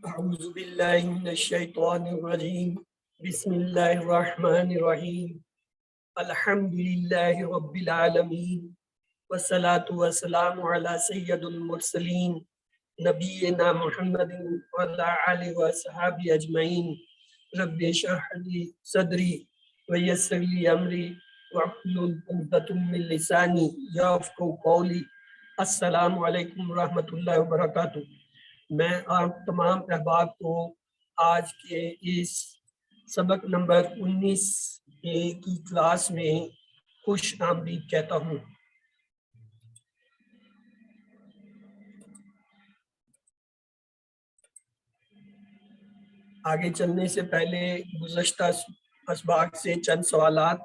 اعوذ باللہ من الشیطان الرجیم بسم اللہ الرحمن الرحیم الحمد للہ رب العالمین والصلاة والسلام علی سید المرسلین نبینا محمد وعلی آلہ وصحبہ اجمعین رب اشرح لی صدری ویسر لی امری واحلل عقدۃ من لسانی یفقہوا قولی۔ السلام علیکم ورحمۃ اللہ وبرکاتہ۔ میں آپ تمام احباب کو آج کے اس سبق نمبر 19 کی کلاس میں خوش آمدید کہتا ہوں۔ آگے چلنے سے پہلے گزشتہ اسباق سے چند سوالات۔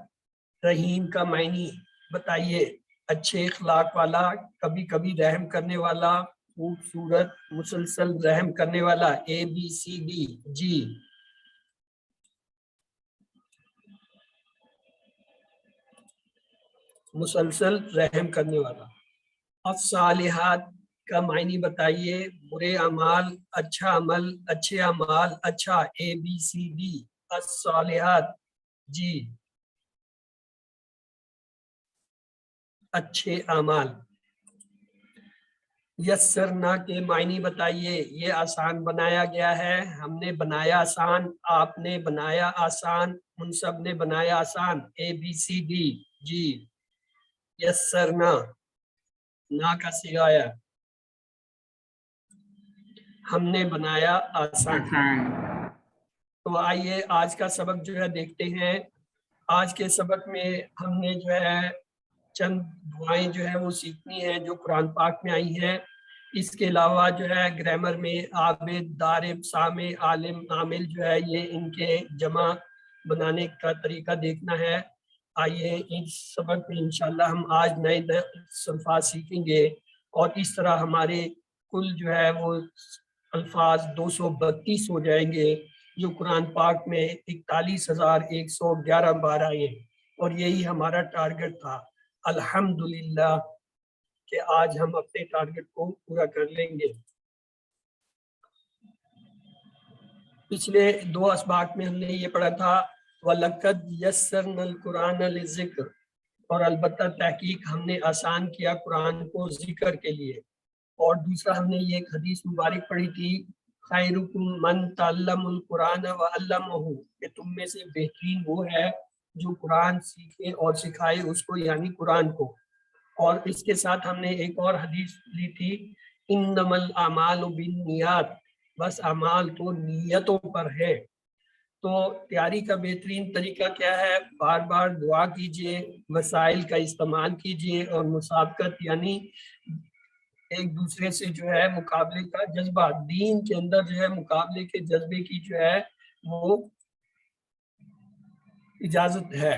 رحیم کا معنی بتائیے۔ اچھے اخلاق والا، کبھی کبھی رحم کرنے والا، خوبصورت، مسلسل رحم کرنے والا۔ اے بی سی ڈی۔ جی مسلسل رحم کرنے والا۔ الصالحات کا معنی بتائیے۔ برے اعمال، اچھا عمل، اچھے اعمال، اچھا۔ اے بی سی ڈی۔ الصالحات۔ جی اچھے اعمال۔ یسرنا کے معنی بتائیے۔ یہ آسان بنایا گیا ہے، ہم نے بنایا آسان، آپ نے بنایا آسان، ان سب نے بنایا آسان۔ اے بی سی ڈی۔ جی یسرنا نا کا صیغہ ہے، ہم نے بنایا آسان۔ تو آئیے آج کا سبق جو ہے دیکھتے ہیں۔ آج کے سبق میں ہم نے جو ہے چند دعائیں جو ہے وہ سیکھنی ہیں جو قرآن پاک میں آئی ہیں۔ اس کے علاوہ جو ہے گرامر میں عابد، دارب، سامع، عالم، عامل جو ہے یہ ان کے جمع بنانے کا طریقہ دیکھنا ہے۔ آئیے اس سبق میں انشاءاللہ ہم آج نئے نئے الفاظ سیکھیں گے، اور اس طرح ہمارے کل جو ہے وہ الفاظ 232 ہو جائیں گے، جو قرآن پاک میں 41,111 بار آئے، اور یہی ہمارا ٹارگٹ تھا۔ الحمدللہ کہ آج ہم اپنے ٹارگٹ کو پورا کر لیں گے۔ پچھلے دو اسباق میں ہم نے یہ پڑھا تھا وَلَقَدْ يَسَّرْنَا الْقُرْآنَ لِلذِّكْرِ، اور البتہ تحقیق ہم نے آسان کیا قرآن کو ذکر کے لیے۔ اور دوسرا ہم نے یہ ایک حدیث مبارک پڑھی تھی خیرکم من تعلم القرآن وعلمہ، کہ تم میں سے بہترین وہ ہے جو قرآن سیکھے اور سکھائے اس کو، یعنی قرآن کو۔ اور اس کے ساتھ ہم نے ایک اور حدیث لی تھی انما الاعمال بالنیات، بس اعمال تو نیتوں پر ہے۔ تو تیاری کا بہترین طریقہ کیا ہے؟ بار بار دعا کیجئے، وسائل کا استعمال کیجئے، اور مسابقت یعنی ایک دوسرے سے جو ہے مقابلے کا جذبہ، دین کے اندر جو ہے مقابلے کے جذبے کی جو ہے وہ اجازت ہے۔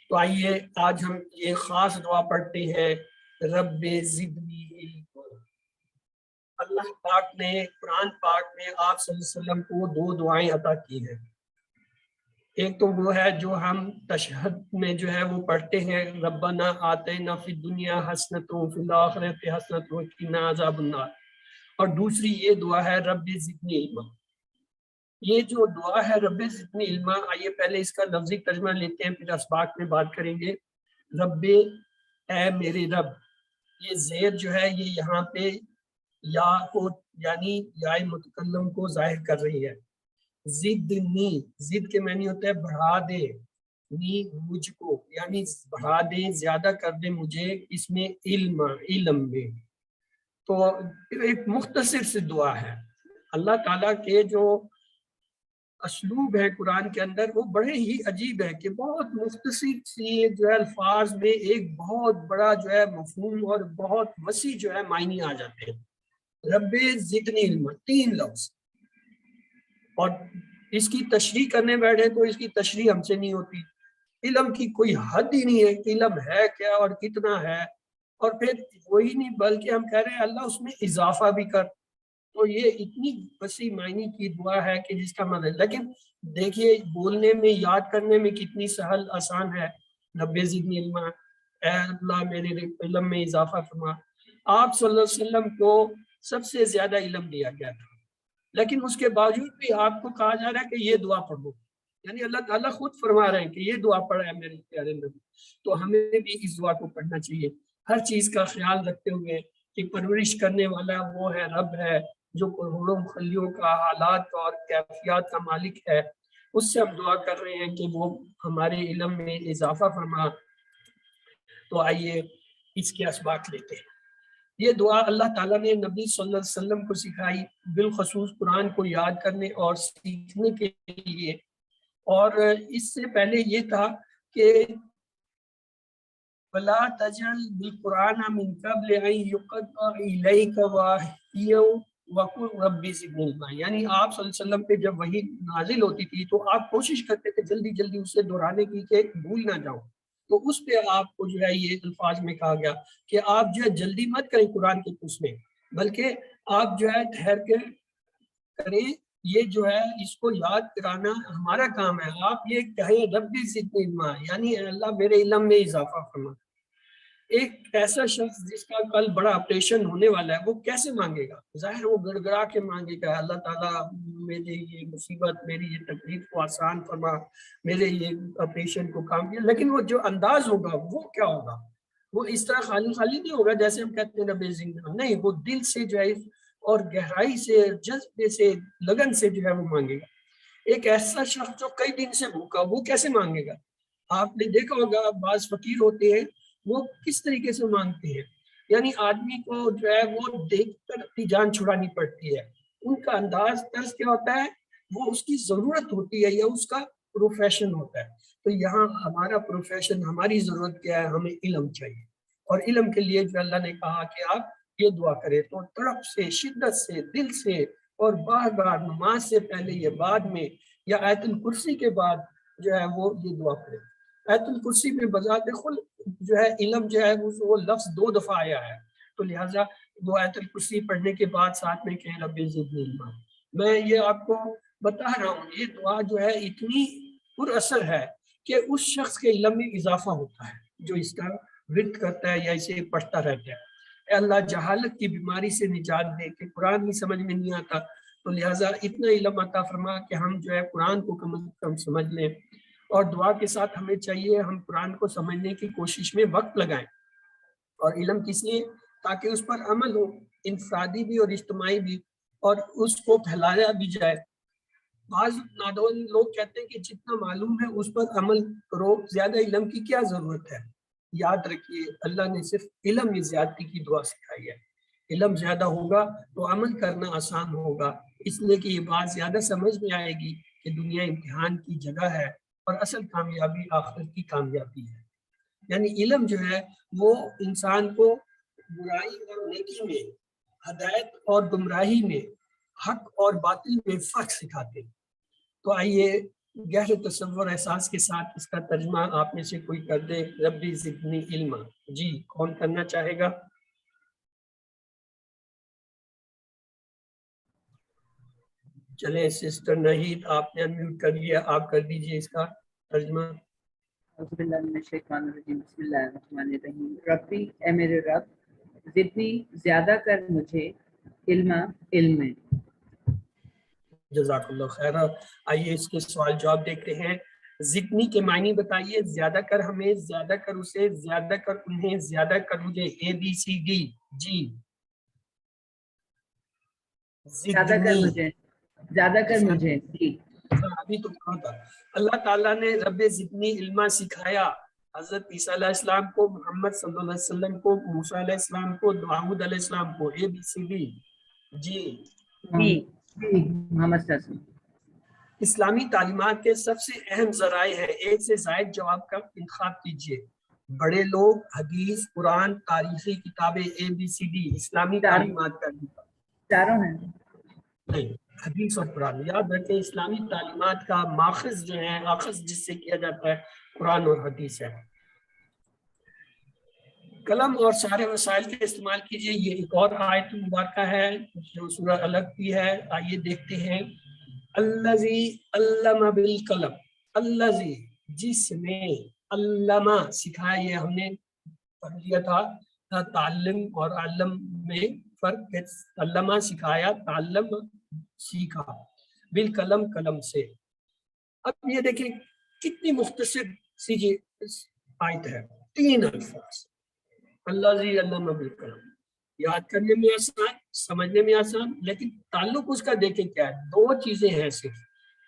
تو آئیے آج ہم یہ خاص دعا پڑھتے ہیں، رب زدنی علما۔ اللہ پاک نے قرآن پاک میں آپ صلی اللہ علیہ وسلم کو دو دعائیں عطا کی ہیں۔ ایک تو وہ ہے جو ہم تشہد میں جو ہے وہ پڑھتے ہیں، ربنا آتینا فی الدنیا حسنۃ وفی الآخرۃ حسنۃ وقنا عذاب النار۔ اور دوسری یہ دعا ہے رب زدنی علما۔ یہ جو دعا ہے رب زدنی علما، آئیے پہلے اس کا لفظی ترجمہ لیتے ہیں، پھر اسباق میں بات کریں گے۔ رب اے میرے رب، یہ زیر جو ہے یہ یہاں پہ یا کو یعنی یا متکلم کو ظاہر کر رہی ہے۔ زدنی، زد کے معنی ہوتا ہے بڑھا دے، نی مجھ کو، یعنی بڑھا دے، زیادہ کر دے مجھے، اس میں علم میں۔ تو ایک مختصر سی دعا ہے۔ اللہ تعالیٰ کے جو اسلوب ہے قرآن کے اندر وہ بڑے ہی عجیب ہے کہ بہت مختصر سی جو ہے الفاظ میں ایک بہت بڑا جو ہے مفہوم اور بہت وسیع جو ہے معنی آ جاتے ہیں۔ رب زدنی علما، 3 لفظ، اور اس کی تشریح کرنے بیٹھے تو اس کی تشریح ہم سے نہیں ہوتی۔ علم کی کوئی حد ہی نہیں ہے کہ علم ہے کیا اور کتنا ہے، اور پھر وہی نہیں بلکہ ہم کہہ رہے ہیں اللہ اس میں اضافہ بھی کر۔ تو یہ اتنی وسیع معنی کی دعا ہے کہ جس کا مطلب، لیکن دیکھیے بولنے میں، یاد کرنے میں کتنی سہل آسان ہے۔ رب زدنی علما، اے اللہ میرے علم میں اضافہ فرما۔ آپ صلی اللہ علیہ وسلم کو سب سے زیادہ علم دیا گیا تھا، لیکن اس کے باوجود بھی آپ کو کہا جا رہا ہے کہ یہ دعا پڑھو، یعنی اللہ تعالیٰ خود فرما رہے ہیں کہ یہ دعا پڑھا ہے میرے پیارے نبی، تو ہمیں بھی اس دعا کو پڑھنا چاہیے، ہر چیز کا خیال رکھتے ہوئے کہ پرورش کرنے والا وہ ہے، رب ہے جو کروڑوں مخلیوں کا حالات اور کیفیات کا مالک ہے، اس سے ہم دعا کر رہے ہیں کہ وہ ہمارے علم میں اضافہ فرما۔ تو آئیے اس کے اسباق لیتے ہیں۔ یہ دعا اللہ تعالیٰ نے نبی صلی اللہ علیہ وسلم کو سکھائی، بالخصوص قرآن کو یاد کرنے اور سیکھنے کے لیے، اور اس سے پہلے یہ تھا کہ وَلَا تَجْعَلْ بِالْقُرْآنَ مِنْ قَبْلِ أَنْ يُقَضَّى إِلَيْكَ وَحْيًا وَقُلْ رَبِّ زِدْنِی عِلْمًا، یعنی آپ صلی اللہ علیہ وسلم پہ جب وحی نازل ہوتی تھی تو آپ کوشش کرتے تھے جلدی جلدی اسے دہرانے کی کہ بھول نہ جاؤ، تو اس پہ آپ کو جو ہے یہ الفاظ میں کہا گیا کہ آپ جو ہے جلدی مت کریں قرآن کے اس میں، بلکہ آپ جو ہے ٹھہر کے کریں، یہ جو ہے اس کو یاد کرانا ہمارا کام ہے، آپ یہ کہیں ربی زدنی علما، یعنی اللہ میرے علم میں اضافہ فرما۔ ایک ایسا شخص جس کا کل بڑا آپریشن ہونے والا ہے وہ کیسے مانگے گا؟ ظاہر وہ گڑ گڑا کے مانگے گا، اللہ تعالیٰ میرے یہ مصیبت، میری یہ تکلیف کو آسان فرما، میرے یہ آپریشن کو کام کیا، لیکن وہ جو انداز ہوگا وہ کیا ہوگا؟ وہ اس طرح خالی خالی نہیں ہوگا جیسے ہم کہتے ہیں رب زدنی، نہیں، وہ دل سے جو ہے اور گہرائی سے، جذبے سے، لگن سے جو ہے وہ مانگے گا۔ ایک ایسا شخص جو کئی دن سے بھوکا، وہ کیسے مانگے گا؟ آپ نے دیکھا ہوگا بعض فقیر ہوتے ہیں وہ کس طریقے سے مانگتے ہیں، یعنی آدمی کو جو ہے وہ دیکھ کر اپنی جان چھڑانی پڑتی ہے، ان کا انداز طرز کیا ہوتا ہے، وہ اس کی ضرورت ہوتی ہے یا اس کا پروفیشن ہوتا ہے۔ تو یہاں ہمارا پروفیشن، ہماری ضرورت کیا ہے؟ ہمیں علم چاہیے، اور علم کے لیے جو اللہ نے کہا کہ آپ یہ دعا کریں، تو تڑپ سے، شدت سے، دل سے، اور بار بار نماز سے پہلے یا بعد میں، یا آیت الکرسی کے بعد جو ہے وہ یہ دعا کریں۔ آیت الکرسی میں بذات خود جو ہے علم جو ہے وہ لفظ 2 دفعہ آیا ہے، تو لہٰذا وہ آیت الکرسی پڑھنے کے بعد ساتھ میں کہیں رب زدنی علما۔ میں یہ آپ کو بتا رہا ہوں یہ دعا جو ہے اتنی پر اثر ہے کہ اس شخص کے علم میں اضافہ ہوتا ہے جو اس کا ورد کرتا ہے یا اسے پڑھتا رہتا ہے۔ اے اللہ جہالت کی بیماری سے نجات دے کہ قرآن ہی سمجھ میں نہیں آتا، تو لہٰذا اتنا علم عطا فرما کہ ہم جو ہے قرآن کو کم از کم سمجھ لیں، اور دعا کے ساتھ ہمیں چاہیے ہم قرآن کو سمجھنے کی کوشش میں وقت لگائیں، اور علم کس لیے؟ تاکہ اس پر عمل ہو، انفرادی بھی اور اجتماعی بھی، اور اس کو پھیلایا بھی جائے۔ بعض نادان لوگ کہتے ہیں کہ جتنا معلوم ہے اس پر عمل کرو، زیادہ علم کی کیا ضرورت ہے؟ یاد رکھیے اللہ نے صرف علم میں زیادتی کی دعا سکھائی ہے، علم زیادہ ہوگا تو عمل کرنا آسان ہوگا، اس لیے کہ یہ بات زیادہ سمجھ میں آئے گی کہ دنیا امتحان کی جگہ ہے اور اصل کامیابی آخرت کی کامیابی ہے۔ یعنی علم جو ہے وہ انسان کو برائی اور نیکی میں، ہدایت اور گمراہی میں، حق اور باطل میں فرق سکھاتے ہیں۔ تو آئیے گہرے تصور احساس کے ساتھ اس کا ترجمہ آپ میں سے کوئی کر دے، ربی زدنی علما۔ جی کون کرنا چاہے گا؟ چلے سسٹر نہید آپ نے انمیوٹ کر لیا، آپ کر دیجئے اس کا ترجمہ۔ اعوذ باللہ من الشیطان الرجیم، بسم اللہ الرحمن الرحیم۔ ربی، اے میرے رب، زدنی زیادہ کر مجھے، علما علم میں۔ جزاک اللہ خیر۔ آئیے اس کے سوال جواب دیکھتے ہیں۔ زدنی کے معنی بتائیے، زیادہ کر ہمیں، زیادہ کر اسے، زیادہ کر انہیں، زیادہ کر مجھے، ABCD۔ جی زیادہ کر زدنی، مجھے، زیادہ کر مجھے، جی ابھی تو کہا تھا اللہ تعالیٰ نے رب زدنی علما سکھایا حضرت عیسیٰ علیہ السلام کو، محمد صلی اللہ علیہ وسلم کو، موسیٰ علیہ السلام کو، داؤد علیہ السلام کو، ABCD۔ جی محمد صلی اللہ علیہ وسلم۔ اسلامی تعلیمات کے سب سے اہم ذرائع ہیں، ایک سے زائد جواب کا انتخاب کیجیے۔ بڑے لوگ، حدیث، قرآن، تاریخی کتابیں، ABCD۔ اسلامی تعلیمات کا چاروں ہیں، نہیں، حدیث اور قرآن۔ یاد رکھیں اسلامی تعلیمات کا ماخذ جو ہے، آخذ جس سے کیا جاتا ہے، قرآن اور حدیث ہے۔ قلم اور سارے وسائل کے استعمال کیجیے۔ یہ ایک اور آیت مبارکہ ہے جو سورہ الگ کی ہے، آئیے دیکھتے ہیں۔ الذی علم بالقلم، الذی جس نے، علم سکھایا، یہ ہم نے پڑھ لیا تھا تعلم اور علم میں فرق ہے۔ علم سکھایا، تعلم सीखा, बिल कलम, कलम से। अब ये देखिए कितनी मुख्तसर सी ये आयत है, 3 अल्फाज, अल्लाजी अल्लामा बिल कलम, याद करने में आसान, समझने में आसान, लेकिन ताल्लुक उसका देखें क्या है, 2 चीजें हैं सिर्फ,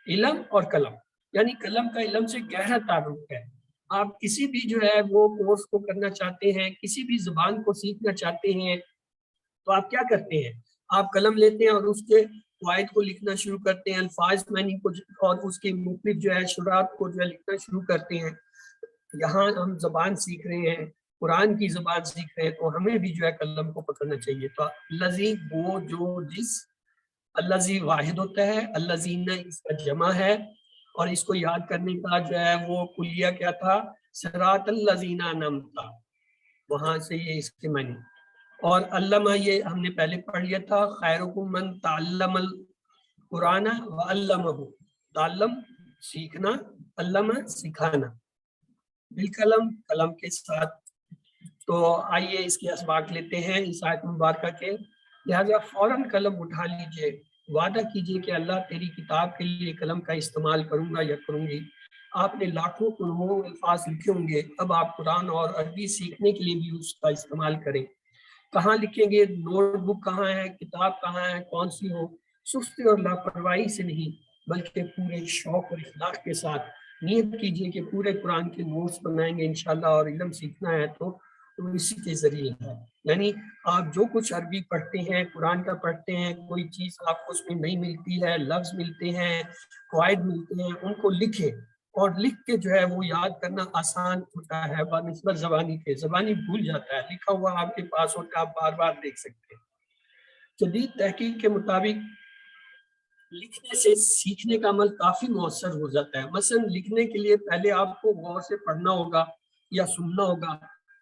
इलम और कलम, यानी कलम का इलम से गहरा ताल्लुक है। आप किसी भी जो है वो कोर्स को करना चाहते हैं, किसी भी जुबान को सीखना चाहते हैं, तो आप क्या करते हैं, आप कलम लेते हैं और उसके वायद को लिखना शुरू करते हैं, अल्फाज मानी को और उसके मुख्तलिफ जो है शुरात को जो है लिखना शुरू करते हैं। यहाँ हम जबान सीख रहे हैं, कुरान की जबान सीख रहे हैं, तो हमें भी जो है कलम को पकड़ना चाहिए। तो अल्लाजी वो जो जिस, अल्लाजी वाहिद होता है, अल्लाजीना इसका जमा है, और इसको याद करने का जो है वो कुलिया क्या था, सिरात अल्लाजीना अनअमता, वहां से ये इसके मानी। और अल्लामा ये हमने पहले पढ़ लिया था, खैरुकुम मन तअल्लमल कुरान व अल्लमहु, ताल्लम सीखना, अल्लमा सिखाना, बिल कलम कलम के साथ। तो आइए इसके असबाक लेते हैं इस आयत मुबारका के। लिहाजा फौरन कलम उठा लीजिए, वादा कीजिए कि अल्लाह तेरी किताब के लिए कलम का इस्तेमाल करूंगा या करूंगी। आपने लाखों करोड़ों अल्फाज लिखे होंगे, अब आप कुरान और अरबी सीखने के लिए भी उसका इस्तेमाल करें। कहाँ लिखेंगे, नोटबुक कहाँ है, किताब कहाँ है, कौन सी हो, सुस्ती और लापरवाही से नहीं, बल्कि पूरे शौक और इखलाक के साथ नियत कीजिए कि पूरे कुरान के नोट्स बनाएंगे इंशाल्लाह, और इल्म सीखना है तो इसी के जरिए है। यानी आप जो कुछ अरबी पढ़ते हैं, कुरान का पढ़ते हैं, कोई चीज़ आपको उसमें नहीं मिलती है, लफ्ज़ मिलते हैं, क़वाइद मिलते हैं, उनको लिखें, और लिख के जो है वो याद करना आसान होता है बनिस्बत ज़बानी के। ज़बानी भूल जाता है, लिखा हुआ आपके पास होता है, आप बार बार देख सकते हैं। जदीद तहकीक के मुताबिक लिखने से सीखने का अमल काफ़ी मौसर हो जाता है। मसलन लिखने के लिए पहले आपको गौर से पढ़ना होगा या सुनना होगा,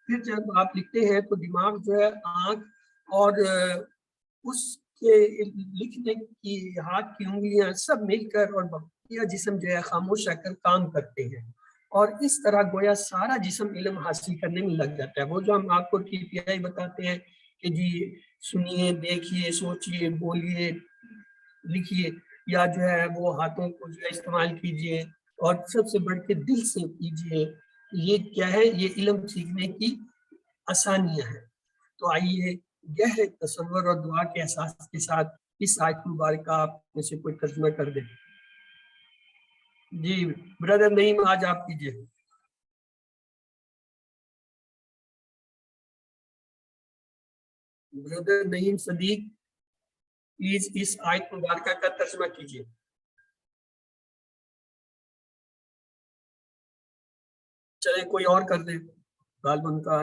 फिर जब आप लिखते हैं तो दिमाग जो है आँख और उसके लिखने की हाथ की उंगलियां सब मिलकर और बकिया जिस्म जो है खामोश रहकर काम करते हैं, और इस तरह गोया सारा जिस्म इल्म हासिल करने में लग जाता है। वो जो हम आपको KPI बताते हैं कि जी सुनिए, देखिए, सोचिए, बोलिए, लिखिए, या जो है वो हाथों को जो है इस्तेमाल कीजिए, और सबसे बढ़ के दिल से कीजिए, ये क्या है, ये इल्म सीखने की आसानियां हैं। तो आइए गहरे तसव्वुर और दुआ के एहसास के साथ इस आयत मुबारक का आप में से कोई तर्जुमा कर दे। जी ब्रदर नईम, आज आप कीजिए। ब्रदर नईम सदीक, प्लीज इस आयत मुबारक का तर्जुमा कीजिए। चले कोई और कर दे, गालबन का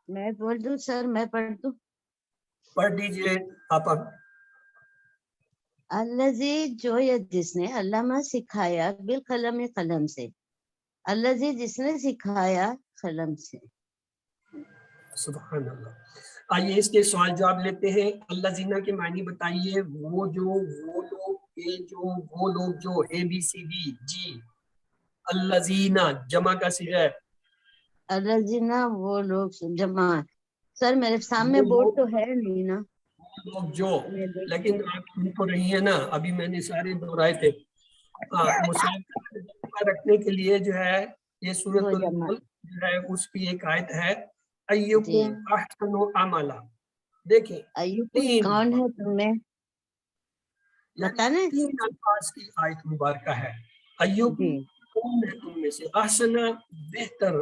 मैं बोल दूं सर, मैं पढ़ दूं? पढ़ दीजिए आप। अल्लाजी जो या जिसने, अल्लामा सिखाया, बिल कलम कलम से, अल्लाजी जिसने सिखाया कलम से। सुभान अल्लाह। आइए इसके सवाल जवाब लेते हैं। अल्लाह जीना के मायने बताइए। वो लोग, जो ABCD जी, अल्लाह जीना जमा का सिगा है। अल्लाजीना वो लोग जमा। सर मेरे सामने बोर्ड तो है नहीं ना, लोग जो, मैं देख लेकिन आप सुन तो रही है ना, अभी मैंने सारे दोहराए थे। मुसाफा रखने के लिए जो है ये वो सूरतुल जमा। मुल्क जो है उसकी एक आयत है, जी, अय्युकुम अहसनु अमला। देखें अय्युब तीन कौन है तुम्हें यानी बताने? 3 अल्फाज की आयत मुबारका है। अय्युकुम जी, कौन है तुम में से, अहसना बेहतर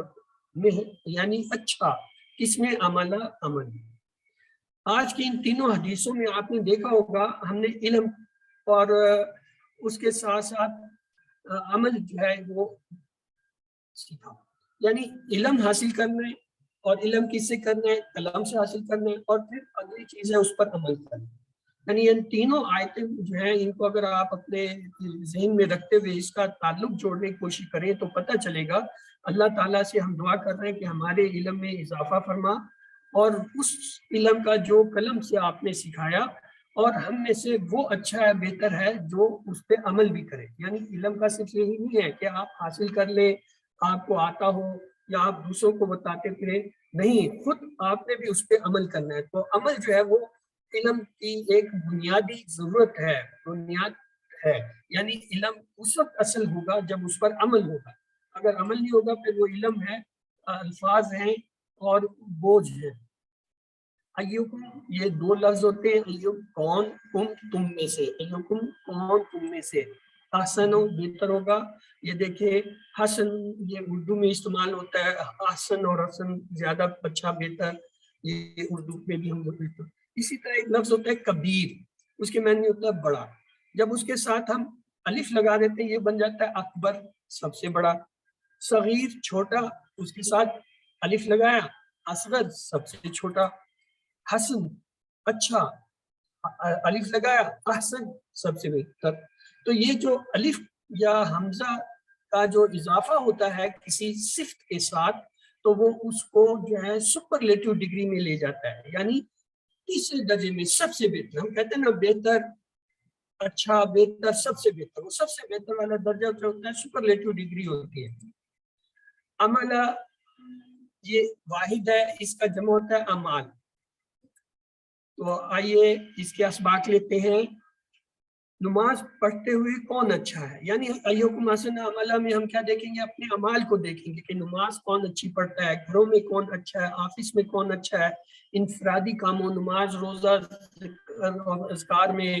में, यानी अच्छा, किसमें, अमला अमल। आज की इन तीनों हदीसों में आपने देखा होगा, हमने इल्म और उसके साथ साथ अमल जो है वो सीखा। यानी इल्म हासिल करना है, और इल्म किससे करना है, कलम से हासिल करना है, और फिर अगली चीज है उस पर अमल करना है। यानी इन तीनों आयतें जो हैं, इनको अगर आप अपने ज़हन में रखते हुए इसका ताल्लुक जोड़ने की कोशिश करें तो पता चलेगा। अल्लाह ताला से हम दुआ कर रहे हैं कि हमारे इल्म में इजाफा फरमा, और उस इल्म का जो कलम से आपने सिखाया, और हम में से वो अच्छा है, बेहतर है जो उस पर अमल भी करे। यानी इल्म का सिर्फ यही नहीं है कि आप हासिल कर ले, आपको आता हो, या आप दूसरों को बताते फिरे, नहीं, खुद आपने भी उस पर अमल करना है। तो अमल जो है वो علم کی ایک بنیادی ضرورت ہے، بنیاد ہے، یعنی علم اس وقت اصل ہوگا جب اس پر عمل ہوگا. اگر عمل نہیں ہوگا پھر وہ علم ہے، الفاظ ہیں اور بوجھ ہے. ایوکم یہ دو لفظ ہوتے ہیں، ایوک کون، کم تم میں سے، ایوکم کون تم میں سے، احسن بہتر ہوگا. یہ دیکھیں حسن یہ اردو میں استعمال ہوتا ہے، احسن اور حسن زیادہ اچھا بہتر، یہ اردو میں بھی ہم بولتے ہیں. اسی طرح ایک لفظ ہوتا ہے کبیر، اس کے معنی ہوتا ہے بڑا. جب اس کے ساتھ ہم الف لگا دیتے ہیں یہ بن جاتا ہے اکبر سب سے بڑا. صغیر چھوٹا، اس کے ساتھ الف لگایا اصغر سب سے چھوٹا. حسن اچھا، الف لگایا احسن سب سے بہتر. تو یہ جو الف یا حمزہ کا جو اضافہ ہوتا ہے کسی صفت کے ساتھ تو وہ اس کو جو ہے سپرلیٹو ڈگری میں لے جاتا ہے، یعنی تیسرے درجے میں سب سے بہتر. ہم کہتے ہیں نا بہتر، اچھا، بہتر، سب سے بہتر، وہ سب سے بہتر والا درجہ جو ہوتا ہے سپرلیٹو ڈگری ہوتی ہے. عملہ یہ واحد ہے، اس کا جمع ہوتا ہے اعمال. تو آئیے اس کے اسباق لیتے ہیں. نماز پڑھتے ہوئے کون اچھا ہے، یعنی ایوکم احسن عملہ میں ہم کیا دیکھیں گے، اپنے اعمال کو دیکھیں گے کہ نماز کون اچھی پڑھتا ہے، گھروں میں کون اچھا ہے، آفس میں کون اچھا ہے، انفرادی کاموں نماز روزہ اور اذکار میں،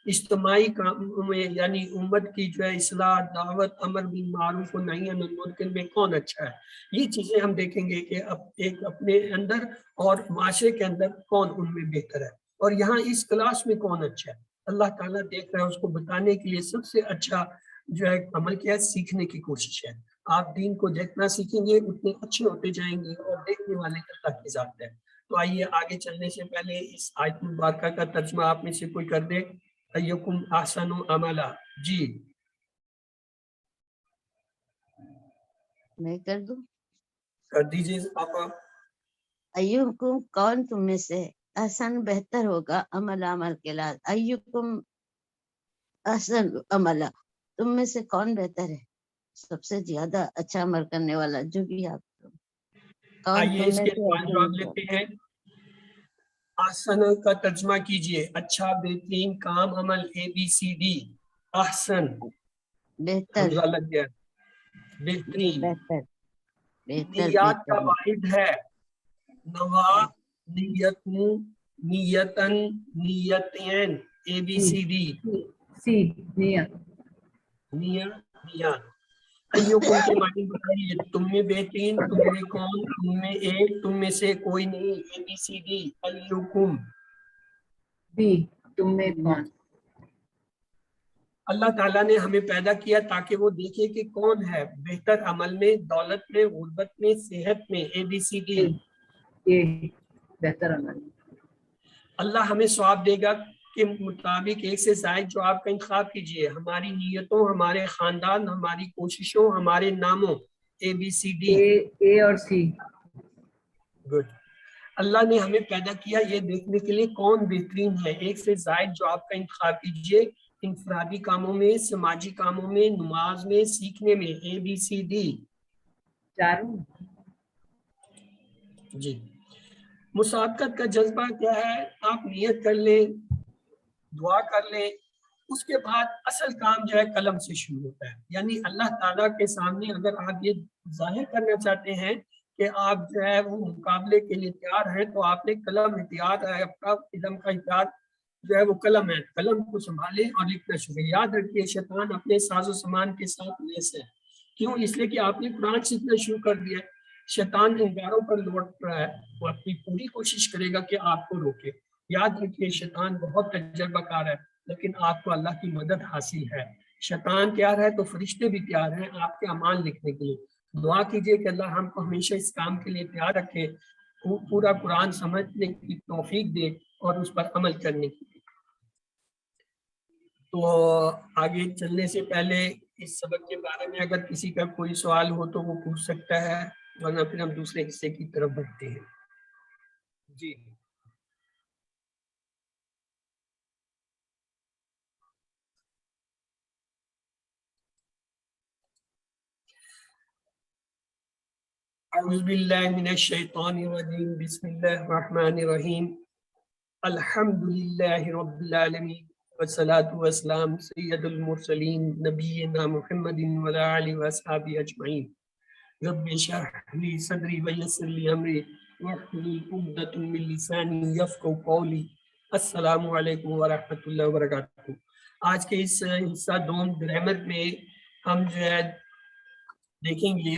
اجتماعی کاموں میں یعنی امت کی جو ہے اصلاح، دعوت، امر بالمعروف و نہی عن المنکر میں کون اچھا ہے. یہ چیزیں ہم دیکھیں گے کہ ایک اپنے اندر اور معاشرے کے اندر کون ان میں بہتر ہے، اور یہاں اس کلاس میں کون اچھا ہے. اللہ تعالیٰ دیکھ رہا ہے، اس کو بتانے کے لیے سب سے اچھا جو ہے عمل کیا ہے، سیکھنے کی کوشش ہے. آپ دین کو جتنا سیکھیں گے اتنے اچھے ہوتے جائیں گے، اور دیکھنے والے اللہ کی ذات ہے. تو آئیے آگے چلنے سے پہلے اس آیت مبارکہ کا ترجمہ آپ میں سے کوئی کر دے. ایکم احسن عملا. جی میں کر دوں. کر دیجیے آپا. ایوکم کون تم میں سے احسن بہتر ہوگا عمل عمل کے لحاظ. ایوکم احسن عملہ تم میں سے کون بہتر ہے، سب سے زیادہ اچھا عمل کرنے والا. جو بھی آپ کون آئیے تم اس میں کے سے سوال ایسا جواب نہیں لیتے ہیں. احسن کا ترجمہ کیجئے، اچھا، بہترین، کام، عمل، ABCD. احسن بہتر. حمزہ لگ گیا. جی بہترین. بہتر بہتر نیات کا بہتر. واحد ہے نوا، نیتوں، نیتن، نیتین، ABCD. سی نیت. نیت، نیات. ایوکم کے معنی بتائیے، تم میں بہترین، تم میں کون، تم میں ایک، تم میں سے کوئی نہیں. ABCD. ایوکم. بی تم میں کون. اللہ تعالیٰ نے ہمیں پیدا کیا تاکہ وہ دیکھے کہ کون ہے بہتر عمل میں، دولت میں، غربت میں، صحت میں. ABCD. یہ بہتر عمل. اللہ ہمیں ثواب دے گا کے مطابق ایک سے زائد جو آپ کا انتخاب کیجئے، ہماری نیتوں، ہمارے خاندان، ہماری کوششوں، ہمارے ناموں. ABCD. اے اور سی. گڈ. اللہ نے ہمیں پیدا کیا یہ دیکھنے کے لیے کون بہترین ہے. ایک سے زائد جو آپ کا انتخاب کیجئے، انفرادی کاموں میں، سماجی کاموں میں، نماز میں، سیکھنے میں. ABCD. چاروں. جی. مسابقت کا جذبہ کیا ہے، آپ نیت کر لیں، دعا کر لیں، اس کے بعد اصل کام جو ہے قلم سے شروع ہوتا ہے. یعنی اللہ تعالیٰ کے سامنے اگر آپ یہ ظاہر کرنا چاہتے ہیں کہ آپ جو ہے وہ مقابلے کے لیے تیار ہیں تو آپ نے قلم اختیار ہے، اپنا علم کا اختیار جو ہے وہ قلم ہے، قلم کو سنبھالیں اور لکھنا شروع کریں. یاد رکھیے شیطان اپنے ساز و سامان کے ساتھ لیس ہے. کیوں؟ اس لیے کہ آپ نے قرآن سیکھنا شروع کر دیا. شیطان انگاروں پر لوٹ رہا ہے، وہ اپنی پوری کوشش کرے گا کہ آپ کو روکے. یاد رکھیے شیطان بہت تجربہ کار ہے، لیکن آپ کو اللہ کی مدد حاصل ہے. شیطان تیار ہے تو فرشتے بھی تیار ہیں آپ کے اعمال لکھنے کے لیے. دعا کیجئے کہ اللہ ہم کو ہمیشہ اس کام کے لیے تیار رکھے، پورا قرآن سمجھنے کی توفیق دے اور اس پر عمل کرنے کی. تو آگے چلنے سے پہلے اس سبق کے بارے میں اگر کسی کا کوئی سوال ہو تو وہ پوچھ سکتا ہے، ورنہ پھر ہم دوسرے حصے کی طرف بڑھتے ہیں. جی. اعوذ باللہ من الشیطان الرجیم، بسم اللہ الرحمن الرحیم. अल्हम्दुलिल्लाहि रब्बिल आलमीन वस्सलातु वस्सलाम सय्यदुल मुरसलीन नबीना मुहम्मदिन व अला आलिहि व अस्हाबिहि अजमईन रब्बि इश्रह ली सदरी व यस्सिर ली अमरी वहलुल उक़दतम मिन लिसानी यफ़क़हू क़ौली। अस्सलामु अलैकुम व रहमतुल्लाहि व बरकातुहू। आज के इस हिस्सा दोम ग्रामर में हम जो है देखेंगे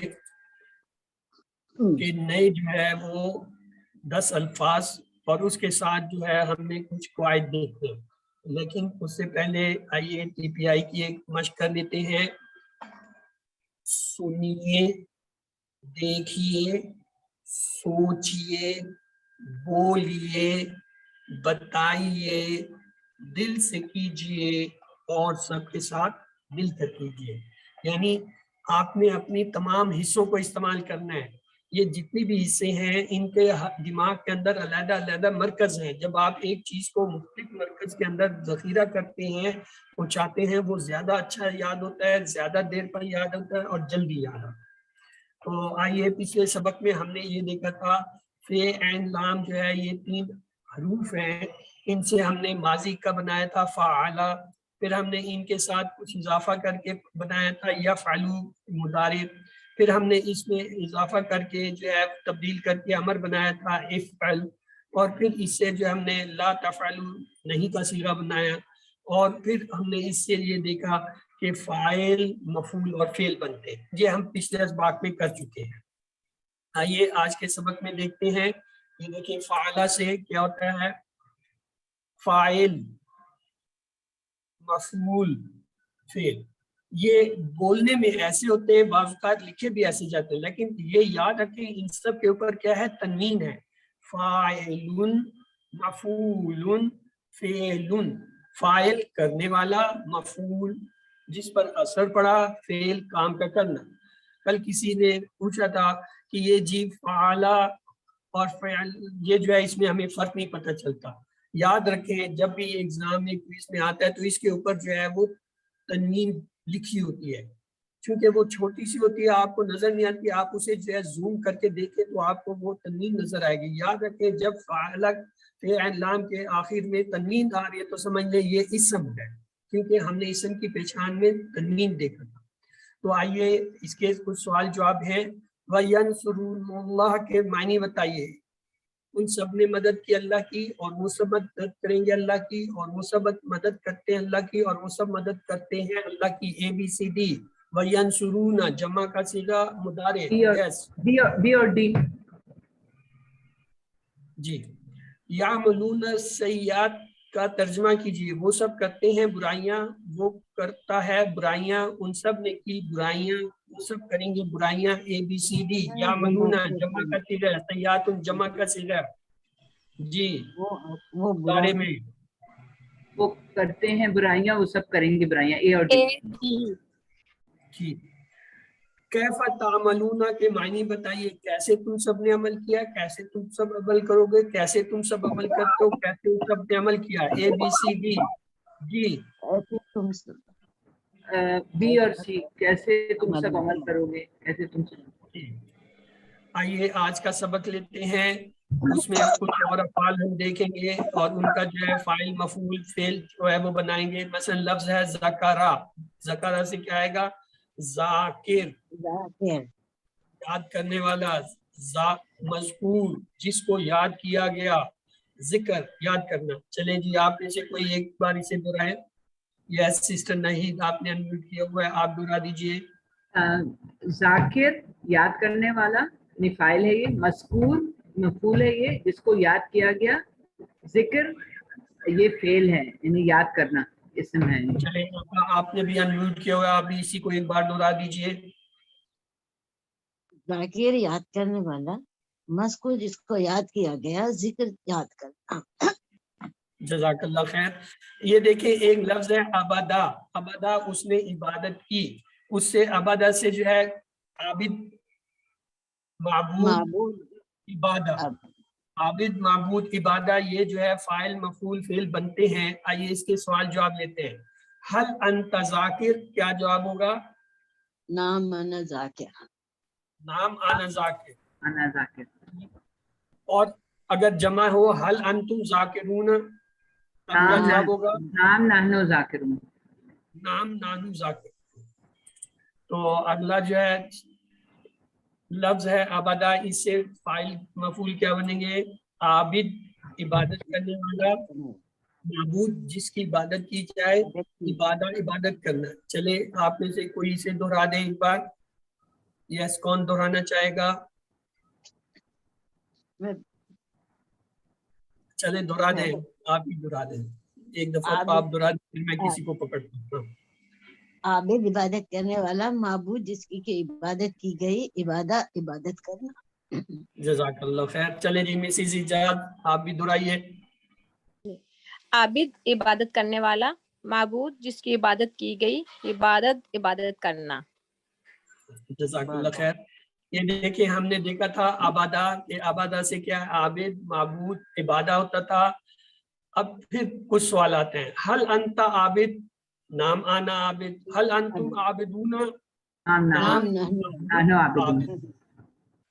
कि नए जो है वो 10 अल्फाज और उसके साथ जो है हमने कुछ कवायद देखे, लेकिन उससे पहले आइए टीपीआई की एक मशक कर लेते हैं। सुनिए, देखिए, सोचिए, बोलिए, बताइए, दिल से कीजिए और सबके साथ मिलकर कीजिए। यानी आपने अपनी तमाम हिस्सों को इस्तेमाल करना है। ये जितनी भी हिस्से हैं इनके दिमाग के अंदर अलग-अलग मरकज हैं। जब आप एक चीज को मुख्तलिफ मरकज के अंदर जखीरा करते हैं, पहुंचाते हैं, वो ज्यादा अच्छा याद होता है, ज्यादा देर पर याद होता है और जल्दी याद आता है। तो आइए, पिछले सबक में हमने ये देखा था फे एंड लाम जो है ये 3 हरूफ हैं, इनसे हमने माजी का बनाया था फ़अला, फिर हमने इनके साथ कुछ इजाफा करके बनाया था यफ़अलु मुदारे, फिर हमने इसमें इजाफा करके जो है तब्दील करके अमर बनाया था इफ़अल, और फिर इससे जो हमने ला तफ़अलु नहीं का सीगा बनाया, और फिर हमने इससे ये देखा कि फ़ाइल, मफ़ूल और फ़ेल बनते हैं। ये हम पिछले असबाक में कर चुके हैं। आइए आज के सबक में देखते हैं। ये देखिए फ़अला से क्या होता है, फ़ाइल, मफ़ूल, फ़ेल। ये बोलने में ऐसे होते हैं, बाज़ औक़ात लिखे भी ऐसे जाते हैं, लेकिन ये याद रखें इन सब के ऊपर क्या है, तन्वीन है। फ़ाइलुन, मफ़ूलुन, फ़ेलुन। फ़ाइल करने वाला, मफ़ूल जिस पर असर पड़ा, फ़ेल काम का करना। कल किसी ने पूछा था कि ये जी फ़अला और फ़अल, ये जो है इसमें हमें फ़र्क नहीं पता चलता। याद रखें जब भी एग्जाम में क्विज में आता है तो इसके ऊपर जो है वो तन्वीन लिखी होती है, क्योंकि वो छोटी सी होती है, आपको नजर नहीं आती, आप उसे जो है जूम करके देखें तो आपको वो तन्वीन नजर आएगी। याद रखें जब फ़अला फ़ेल लाम के आखिर में तन्वीन आ रही है तो समझ लें ये इसम है, क्योंकि हमने इसम की पहचान में तन्वीन देखा था। तो आइए इसके कुछ सवाल जवाब हैं। वयंसुरुल्लाह के मायने बताइए। उन सब ने मदद की अल्लाह की, और वो सब मदद करेंगे अल्लाह की, और वो सब मदद करते हैं अल्लाह की, और वो सब मदद करते हैं अल्लाह की। ABCD। वयंसुरूना जमा का सीगा मुदारे। यस बी और डी जी। यामलूना सय्यात का तर्जमा कीजिए। वो सब करते हैं बुराइयां, वो करता है बुराइयां, उन सब ने की बुराइयां, वो सब करेंगे बुराइयां। ABCD। यामलूना जमा का सीगा, सय्यातुन जमा का सीगा। जी वो बारे बुरा में वो करते हैं बुराइयां, वो सब करेंगे बुराइयां। ए और डी। ठीक। कैफा तामलूना के मायने बताइए। कैसे तुम सब ने अमल किया, कैसे तुम सब अमल करोगे, कैसे तुम सब अमल करते हो, कैसे तुम सब ने अमल किया। ABCD। जी ऐसे तुम सब बी और सी, कैसे तुम अमल सब अमल किया। करोगे, कैसे तुम सब। आइए आज का सबक लेते हैं। उसमें कुछ और अफ़ाल हम देखेंगे और उनका जो है फाइल, मफूल, फेल जो है वो बनाएंगे। मसलन लफ्ज है ज़करा। ज़करा से क्या आएगा, ज़ाकिर जाकिर, याद करने वाला, मज़कूर जिसको याद किया गया, जिक्र याद करना। चले जी आप में से कोई एक बार इसे दोहराए। यस सिस्टर नहीं, आपने अनम्यूट किया हुआ है, आप दोहरा दीजिए। जाकिर याद करने वाला, फाइल है ये। मस्कूर मफूल है ये जिसको याद किया गया। जिक्र ये फेल है, यानी याद करना इसम है। चले आपने भी अनम्यूट किया हुआ है, आप भी इसी को एक बार दोहरा दीजिए। जाकिर याद करने वाला, मस्कुर जिसको याद किया गया, जिक्र याद करना। जज़ाकल्लाह खैर। ये देखिए एक लफ्ज है अबदा। अबदा उसने इबादत की, उससे अबदा से जो है आबिद, माबूद, माबूद इबादा। अब आबिद, माबूद, इबादा, ये जो है फाइल, मफूल, फेल बनते हैं। आइए इसके सवाल जवाब लेते हैं। हल अंत जाकिर, क्या जवाब होगा। नाम माना जाकिर। नाम आना जाकिर। आना जाकिर। और اگر جمع ہو حل انتم ذاکرون کیا جواب ہوگا؟ نام نحنو ذاکرون. نام نانو ذاکر. تو اگلا جو ہے لفظ ہے عبادہ، اس سے فاعل مفعول کیا بنیں گے؟ عابد عبادت کرنے والا، معبود جس کی عبادت کی جائے، عبادت کرنا. چلے آپ میں سے کوئی اسے دہرا دے ایک بار. یس کون دہرانا چاہے گا؟ چلے دہرا دیں، آپ ہی دہرا دیں ایک دفعہ. تو آپ دہرا دیں، میں کسی کو پکڑتا ہوں. عابد عبادت کرنے والا، معبود جس کی عبادت کی گئی، عبادت کرنا. جزاک اللہ خیر. چلے جی مسز ایجاد آپ بھی دہرائیے. عابد عبادت کرنے والا، معبود جس کی عبادت کی گئی، عبادت کرنا. جزاک اللہ خیر. یہ دیکھیں ہم نے دیکھا تھا عبادہ سے کیا ہے؟ عابد معبود عبادہ ہوتا تھا. اب پھر کچھ سوال آتے ہیں. حل انت عابد، نام آنا عابد. حل انتم عابدون، نام نام نحنو عابدون. عابد.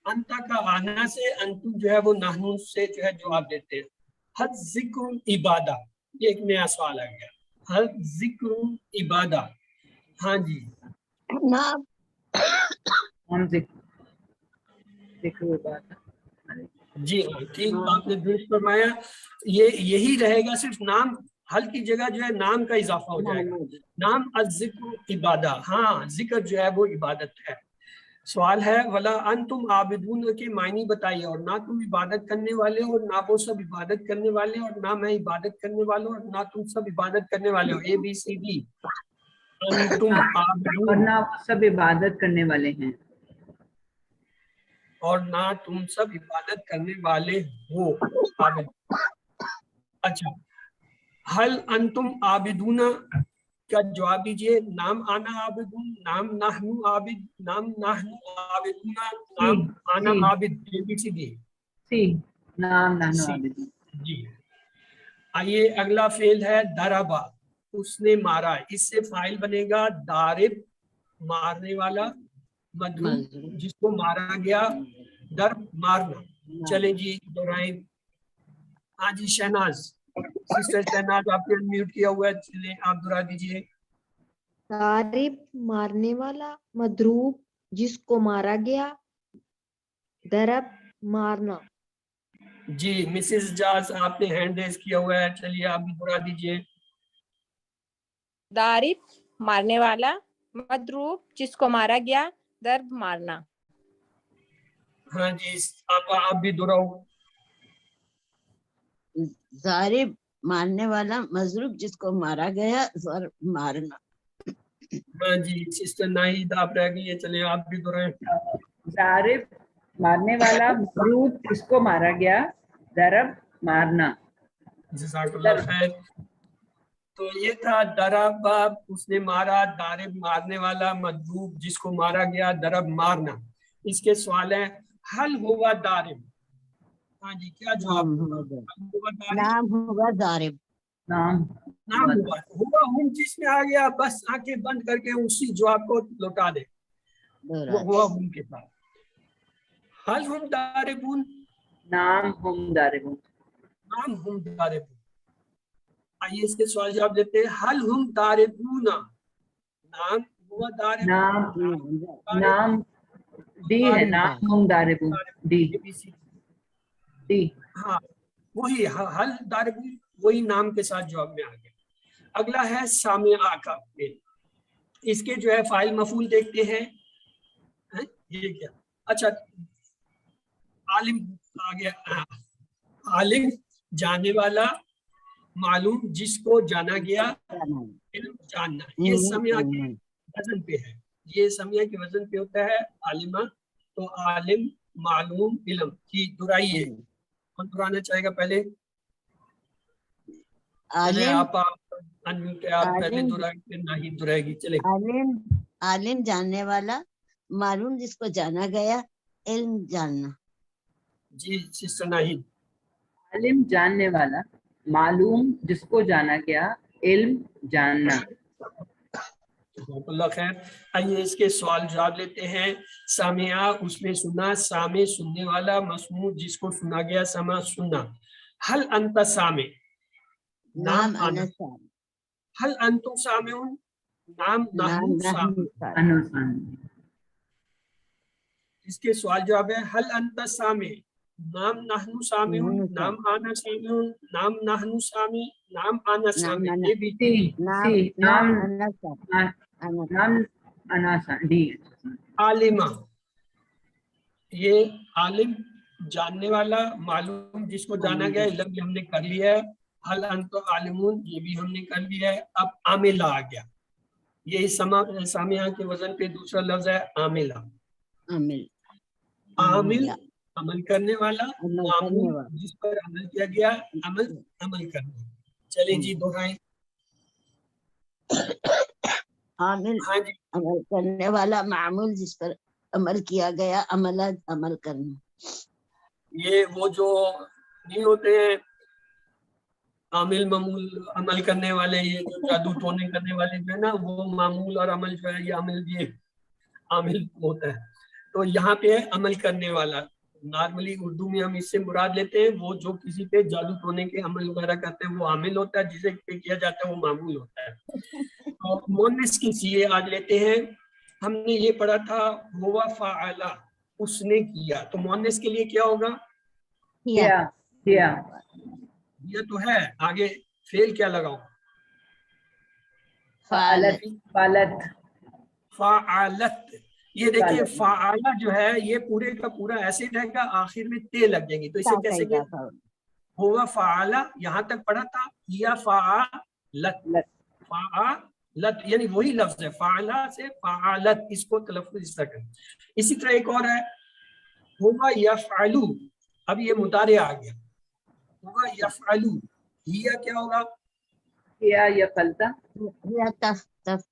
انتا کا آنا سے انتم جو ہے وہ نحنو سے جو ہے جواب دیتے ہیں. حل ذکر عبادہ، یہ ایک نیا سوال آ گیا. حل ذکر عبادہ. ہاں جی نام ہم ذکر بات. جی ہاں ٹھیک، آپ نے درست فرمایا. یہی رہے گا، صرف نام حل کی جگہ جو ہے نام کا اضافہ ہو جائے گا. نام الذکر عبادہ. ہاں ذکر جو ہے وہ عبادت ہے. سوال ہے ولا انتم عابدون کے معنی بتائیے. اور نہ تم عبادت کرنے والے ہو، اور نہ وہ سب عبادت کرنے والے، اور نہ میں عبادت کرنے والا ہوں، اور نہ تم سب عبادت کرنے والے ہو. ABCD. انتم اور عابدون، نہ وہ سب عبادت کرنے والے ہیں. اور نہ تم سب عبادت کرنے والے ہو. عابد. اچھا حل انتم عابدون کا جواب دیجئے. نام آنا عابدون، نام نحنو عابد، نام نحنو عابدون، نام آنا عابد. ABCD. نام نحنو سی. عابدون. جی آئیے اگلا فعل ہے ضربا، اس نے مارا. اس سے فاعل بنے گا ضارب مارنے والا، مضروب جس کو مارا گیا، ضرب مارنا. چلیں جی دہرائیں. ہاں جی شہناز، سسٹر شہناز آپ نے انمیوٹ کیا ہوا ہے، چلیں آپ دہرا دیجئے. ضارب مارنے والا، مضروب جس کو مارا گیا، ضرب مارنا. جی مسز جاز آپ نے ہینڈ ریز کیا ہوا ہے، چلیے آپ بھی دہرا دیجئے. ضارب مارنے والا، مضروب جس کو مارا گیا، ضرب مارنا. ہاں جی آپ بھی دہراؤ. ضارب مارنے والا، مضروب جس کو مارا گیا، ضرب مارنا. ہاں جی سسٹر ناہید آپ رہ گئی ہیں، چلیں آپ بھی دہرائیں. ضارب مارنے والا، مضروب جس کو مارا گیا، ضرب مارنا. جزاک اللہ خیر. تو یہ تھا ضرب اس نے مارا، ضارب مارنے والا، مضروب جس کو مارا گیا، ضرب مارنا. اس کے سوال ہے حل ہوا ضارب. ہاں جی کیا جواب ہوگا؟ حل ہوا ضارب. نام ہوگا ضارب. نام نام ہوا ہم جس میں آ گیا بس آنکھیں بند کر کے اسی جواب کو لوٹا دے. وہ ہوا ہم کے ساتھ. حل ہم ضاربون، نام ہم ضاربون. نام ہم ضاربون. آئیے اس کے سوال جواب دیتے ہیں. حل ہم ضاربون، نام ہوا ضارب. نام ڈی ہے، نام ہم ضاربون. ڈی. ہاں وہی حل ضاربون، وہی نام کے ساتھ جواب میں آ گیا. اگلا ہے سامعہ کا فعل. اس کے جو ہے فاعل مفعول دیکھتے ہیں. یہ کیا؟ اچھا عالم آ گیا. عالم جاننے والا، معلوم جس کو جانا گیا، علم جاننا. یہ سمعہ کے وزن پہ ہے، یہ سمعہ کے وزن پہ ہوتا ہے عالمہ. تو عالم معلوم علم کی دہرائیے. کون دہرانا چاہے گا پہلے؟ آپ انمیوٹ ہے، آپ پہلے دہرائیں پھر ناہید دہرائے گی. چلے. عالم جاننے والا، معلوم جس کو جانا گیا، علم جاننا. جی سسٹر ناہید. عالم جاننے والا، معلوم جس کو جانا گیا، علم جاننا. جزاک اللہ خیر. آئیے اس کے سوال جواب لیتے ہیں. سامعہ اس نے سنا، سامع سننے والا، مسموع جس کو سنا گیا، سمع سننا. حل انت سامع نام نام آنا. انسان حل انتم سامعون نام نام نحن سامع. نحن انوسان. اس کے سوال جواب ہے حل انت سامع نام نحن سامعون نام آنا سامعون نام نحن سامع نام آنا سامع. نام یہ بھی سی نام سی نام نام انسان نام اناسان ڈی. عالمہ، یہ عالم جاننے والا، معلوم جس کو جانا گیا، علم بھی ہم نے کر لیا ہے. حل انتم عالمون یہ بھی ہم نے کر لیا ہے. اب عاملہ آ گیا. یہ سامعہ کے وزن پہ دوسرا لفظ ہے عاملہ. عامل عامل عمل کرنے والا، عمل کرنے معمول والا. جس پر عمل کیا گیا، عمل کرنا. چلیں جی دہرائیں. عامل ہاں جی عمل کرنے والا، معمول جس پر عمل کیا گیا، عمل کرنا. یہ وہ جو نہیں ہوتے ہیں عامل معمول عمل کرنے والے، یہ جو جادو ٹونے کرنے والے جو ہے نا، وہ معمول اور عمل جو ہے یہ عمل، یہ عامل ہوتا ہے. تو یہاں پہ عمل کرنے والا. نارملی اردو میں ہم اس سے مراد لیتے ہیں وہ جو کسی پہ جادو ٹونے کے عمل وغیرہ کرتے ہیں وہ عامل ہوتا ہے، جسے پہ کیا جاتا ہے وہ معمول ہوتا ہے. تو مؤنث کی سیغے آج لیتے ہیں. ہم نے یہ پڑھا تھا ہوا فعل اس نے کیا، تو مؤنث کے لیے کیا ہوگا؟ کیا کیا. یہ تو ہے، آگے فعل کیا لگاؤ؟ فعلت فعلت فعلت. یہ دیکھیں فعالہ جو ہے یہ پورے کا پورا ایسے رہے گا، آخر میں تے لگ جائیں گی. تو اسے کیسے گے؟ ہوا فعلہ یہاں تک پڑھا تھا، یا فعلت. فعلت یعنی وہی لفظ ہے، فعلہ سے فعلت، اس کو تلفظ اس طرح کریں. اسی طرح ایک اور ہے ہوا یفعلو. اب یہ مضارع آ گیا. ہوا یفعلو، یہ کیا ہوگا؟ کیا یا فلتا. یا تف تف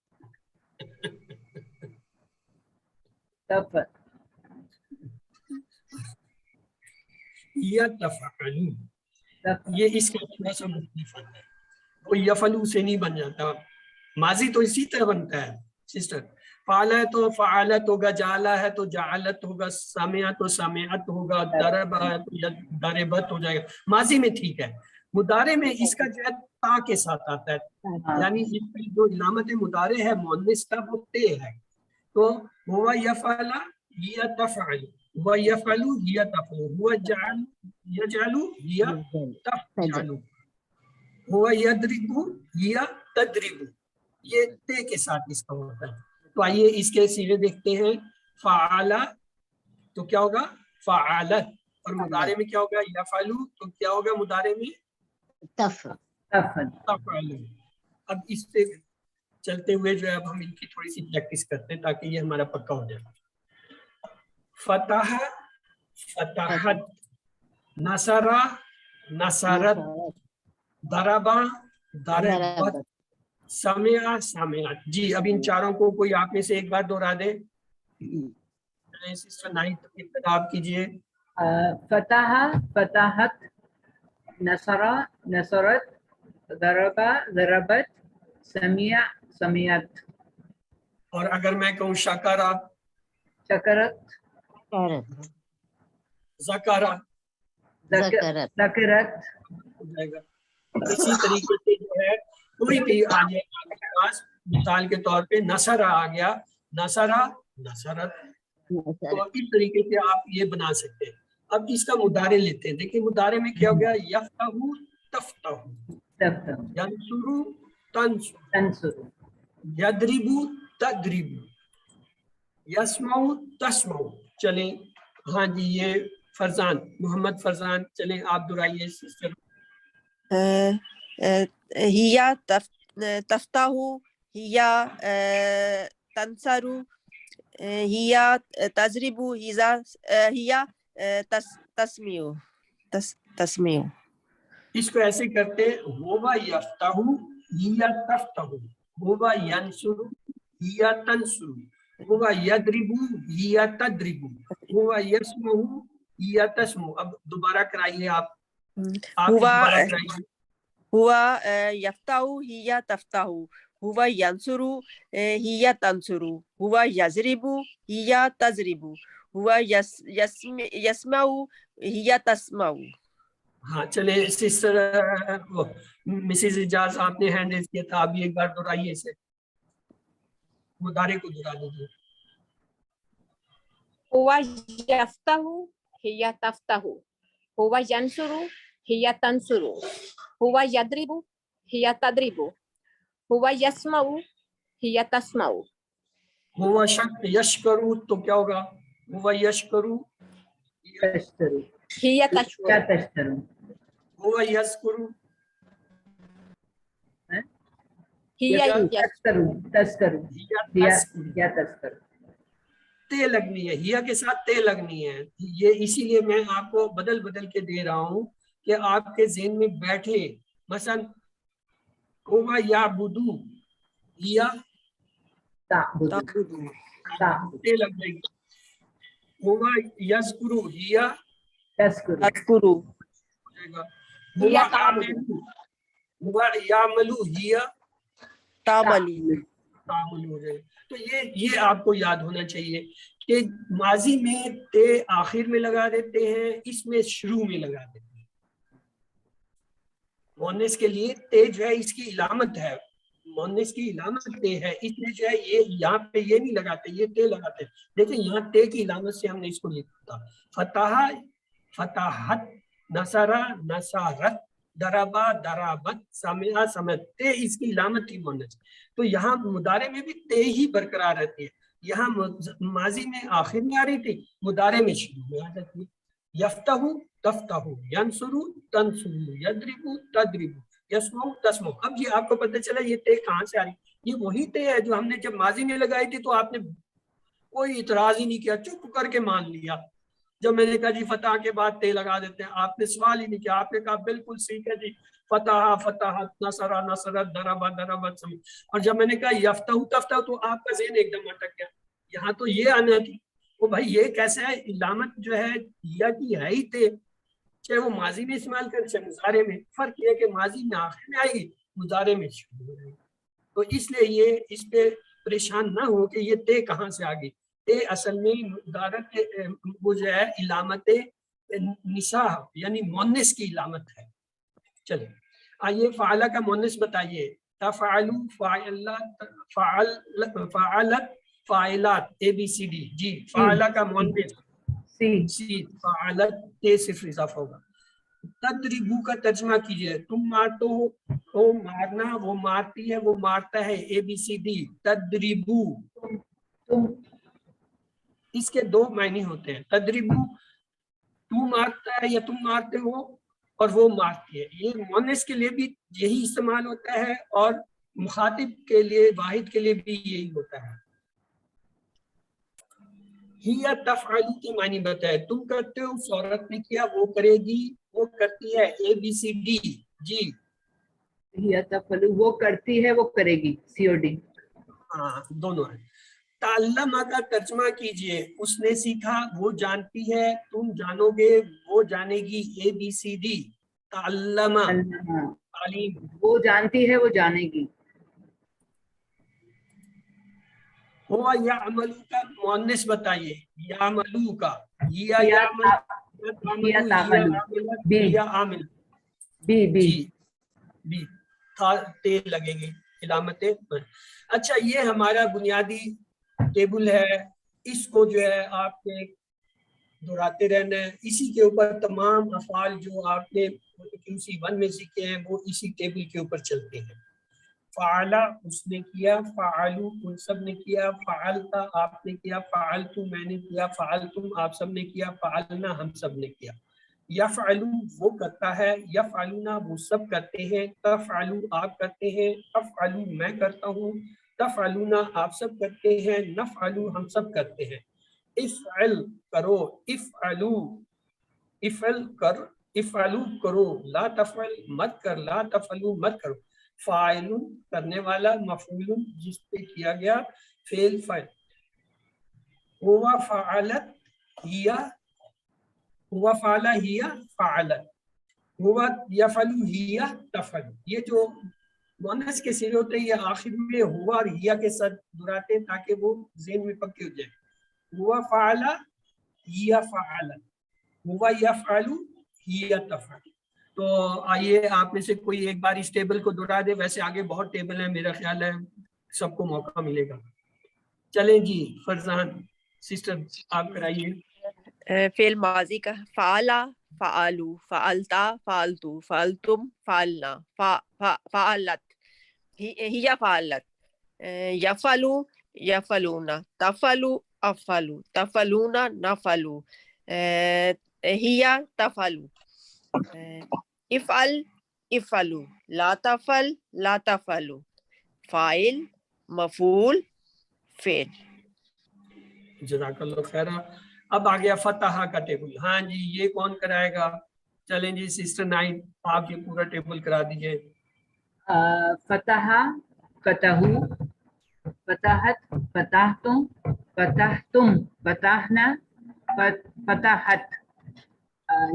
یا تفعلو. تف. یہ اس کا تھوڑا سا مختلف ہے، وہ یفعلو سے نہیں بن جاتا. ماضی تو اسی طرح بنتا ہے سسٹر. فعل ہے تو فعلت ہوگا، جعلا ہے تو جعلت ہوگا، سمع تو سمعت ہوگا، ضرب ہے تو ضربت ہو جائے گا. ماضی میں ٹھیک ہے. مضارع میں اس کا جو ہے تا کے ساتھ آتا ہے، یعنی اس کی جو علامت مضارع ہے مؤنث کا وہ تے ہے. تو ہوا یفعل یا تفعل، ہوا یفعل یا تفعل، ہوا جعل یجعل یا تفعل، ہوا یضرب یا تضرب. یہ تے کے ساتھ اس کا ہوتا ہے. تو آئیے اس کے صیغے دیکھتے ہیں. فعل تو کیا ہوگا؟ فعلت. اور مضارع میں کیا ہوگا؟ یفعل. تو کیا ہوگا مضارع میں؟ تف تفعل. اب اس پہ چلتے ہوئے جو ہے اب ہم ان کی تھوڑی سی پریکٹس کرتے ہیں تاکہ یہ ہمارا پکا ہو جائے. فتح فتحت، نصر نصرت، ضربا ضربت، سمع سمعت. جی اب ان چاروں کو کوئی آپ میں سے ایک بار دہرا دے. سسٹر نائنتھ ابتدا آپ کیجیے. فتح فتحت، نصر نصرت، ضرب ضربت، سمع سمعت. اور اگر میں کہوں شکرا، شکرت ذکرا، ذکرت ذکرت. ہو جائے گا. اسی طریقے سے جو ہے کوئی بھی آ جائے آپ کے پاس، مثال کے طور پہ نصرہ آ گیا، نصرہ نصرت. تو اس طریقے سے آپ یہ بنا سکتے ہیں. اب اس کا مضارع لیتے ہیں. دیکھیں مضارع میں کیا ہو گیا؟ یفتح تفتح، ینصر تنصر، تنصر، یضرب تضرب، یسمع تسمع. چلیں ہاں جی یہ فرزان، محمد فرزان، چلیں آپ دہرائیے سسٹر. ہیا تفتح، ہیا تنصر، ہیا تضرب، ہیا تسمع. تسمع. اس کو ایسے کرتے ہوا یفتح ہیا تفتح، ہوا ینصر ہیا تنصر، ہوا یضرب ہیا تضرب، ہوا یسمع ہیا تسمع. اب دوبارہ کرائیے آپ ہوا دوبارہ کرائیے. ہوا یفتح، ہیا تفتح، हुवा यंसुरु हिया तंसुरु हुवा यजरिबु हिया तजरिबु हुवा यस्माउ हिया तस्माउ। हाँ चले सिस्टर वो मिसेज इजाज आपने हैंड रेज किया था, आप भी एक बार दोहराइए इसे, मुदारे को दोहरा दीजिए। हुवा यफ्ताहु हिया तफ्ताहु हुवा यंसुरु हिया तंसुरु हुवा यद्रिबु हिया तद्रिबु हुवा यस्माउ हिया तस्माउ। हुवा यशकरू तो क्या होगा? हुवा यशकरू तश्तरू हिया क्या तशकुरु तश्तरू हुवा यशकरू हिया तस्करू तस्करू या या तस्करू। ते लगनी है, हिया के साथ ते लगनी है। ये इसीलिए मैं आपको बदल बदल के दे रहा हूँ कि आपके ज़हन में बैठे। मसलन हुवा याबुदू हिया ताबुदु ते लग जाएगी। हुवा यज़कुरू हिया तस्करू तस्कुरु जाएगा। हुवा आमिलू हुवा यामलू हिया तामलु तामुल हो जाएगा। तो ये आपको याद होना चाहिए कि माजी में ते आखिर में लगा देते हैं, इसमें शुरू में लगा देते हैं। मोनिस के लिए ते जो है इसकी इलामत है, मोनिस की इलामत ते है, इसलिए जो है ये यहाँ पे ये नहीं लगाते, ये ते लगाते। देखिए यहाँ ते की इलामत से हमने इसको लिखा था, फताहा फताहत, नसरा नसारत, दराबा दराबत, समिया समत, ते इसकी इलामत थी मोनिस। तो यहाँ मुदारे में भी ते ही बरकरार रहती है। यहाँ माजी में आखिर में आ रही थी, मुदारे में शुरू में आ जाती है। यफ्ताहु तफ्ताहु, यंसुरु तंसुरु, यद्रिबु तद्रिबु, यस्माउ तस्माउ। अब ये आपको पता चला ये ते कहाँ से आ रही? ये वही ते है जो हमने जब माजी में लगाई थी तो आपने कोई इतराज ही नहीं किया, चुप करके मान लिया। जब मैंने कहा जी फतह के बाद ते लगा देते हैं, आपने सवाल ही नहीं किया, आपने कहा बिल्कुल ठीक है जी, फतह फतह, नसरा नसरत, दरबा दरबत। और जब मैंने कहा यफ्ताहु तफ्ताहु तो आपका ज़हन एकदम अटक गया। यहाँ तो ये आना थी, वो भाई ये कैसे है? इलामत जो है या की है ही थे, चाहे वो माजी में इस्तेमाल कर चाहे मुजारे में। फर्क ये है कि माजी में आखिर में आएगी, मुजारे में शुरू हो जाएगी। तो इसलिए ये इस पे परेशान ना हो कि ये ते कहाँ से आ गई। ते असल में मुदारत वो जो है इलामत निसा यानी मोनिस की इलामत है। चलिए आइए फ़ाला का मोनिस बताइए। तफ़अलु, फ़ाइला, फ़अलत, फ़ाइलात, ABCD। जी फ़ाला का मोनिस सी, फ़अलत ते सिर्फ इजाफा होगा। तद्रिबू का तर्जमा कीजिए। तुम मारते हो, मारना, वो मारती है, वो मारता है, ABCD। तद्रिबू, तुम इसके दो मायने होते हैं। तद्रिबू तू मारता है या तुम मारते हो, और वो मारती है। ये मोनिस के लिए भी यही इस्तेमाल होता है और मुखातिब के लिए, वाहिद के लिए भी यही होता है। हिया तफ़अलु के मानी बताए, तुम करते हो, उस औरत ने किया, वो करेगी, वो करती है, ABCD। जी हिया तफ़अलु वो करती है, वो करेगी, COD। हाँ दोनों है। ताल्लमा का तर्जमा कीजिए। उसने सीखा, वो जानती है, तुम जानोगे, वो जानेगी, ABCD। ताल्लमा तालीम। वो जानती है, वो जानेगी। हुवा यामलू का मुअन्निस बताइए। यामलू का हिया हिया यामलू, हिया तामलू, हिया आमिल। बी जी बी था ते लगेगी इलामतें। अच्छा ये हमारा बुनियादी टेबल है, इसको जो है आपने दोहराते रहना है। इसी के ऊपर तमाम अफ़ाल जो आपने QC1 में सीखे हैं वो इसी टेबल के ऊपर चलते हैं। फ़ाला उसने किया, फ़ालू उन सब ने किया, फ़ालता आपने किया, फ़ालतू मैंने किया, फ़ालतुम आप सब ने किया, फ़ालना हम सब ने किया। यफ़अलू वो करता है, यफ़अलूना वो सब करते हैं, तफ़अलू आप करते हैं, अफ़अलू मैं करता हूँ, तफ़अलूना आप सब करते हैं, नफ़अलू हम सब करते हैं। इफ़अल करो, इफ़अलू इफ़अल कर, इफ़अलू करो, ला तफ़अल मत कर, ला तफ़अलू मत करो। फ़ाइलुन करने वाला, मफ़ऊलुन जिस पे किया गया, फ़ेल फ़ाइल। हुवा फ़अलत हिया, हुवा फ़अला हिया फ़अलत, हुवा यफ़अलु हिया तफ़अलु। ये जो मुअन्नस के सिरे होते हैं, ये आखिर में हुआ और हिया के साथ दोहराते हैं ताकि वो ज़हन में पक्के हो जाए। हुआ फ़अला, हिया फ़अलत, हुआ यफ़अलु, हिया तफ़अलु। तो आइए आप में से कोई एक बार इस टेबल को दोहरा दे, वैसे आगे बहुत टेबल है, मेरा ख्याल है सबको मौका मिलेगा। चलें जी, फरजान सिस्टर आप कराइए। फेल माजी का फ़ाला, फ़ालू, फ़ालता, फ़ालतू, फ़ालतुम, फ़ालना, फ़ालत, हिया फ़ालत, यफ़लू, यफ़लूना, तफ़लू, अफ़लू, तफ़लूना, नफ़लू, हिया तफ़लू, इफ़अल, इफ़लू, ला तफ़ल, ला तफ़लू, फ़ाइल, मफ़ूल, फ़ेल। जज़ाकल्लाह खैरा। अब आ गया फतहा का टेबल। हाँ जी, ये कौन कराएगा? चलें जी सिस्टर नाइन, आप ये पूरा टेबल करा दीजिए। फतहा, फतहू, फतहत, फतहतुम, फतहतुम, फतहना, फतहत,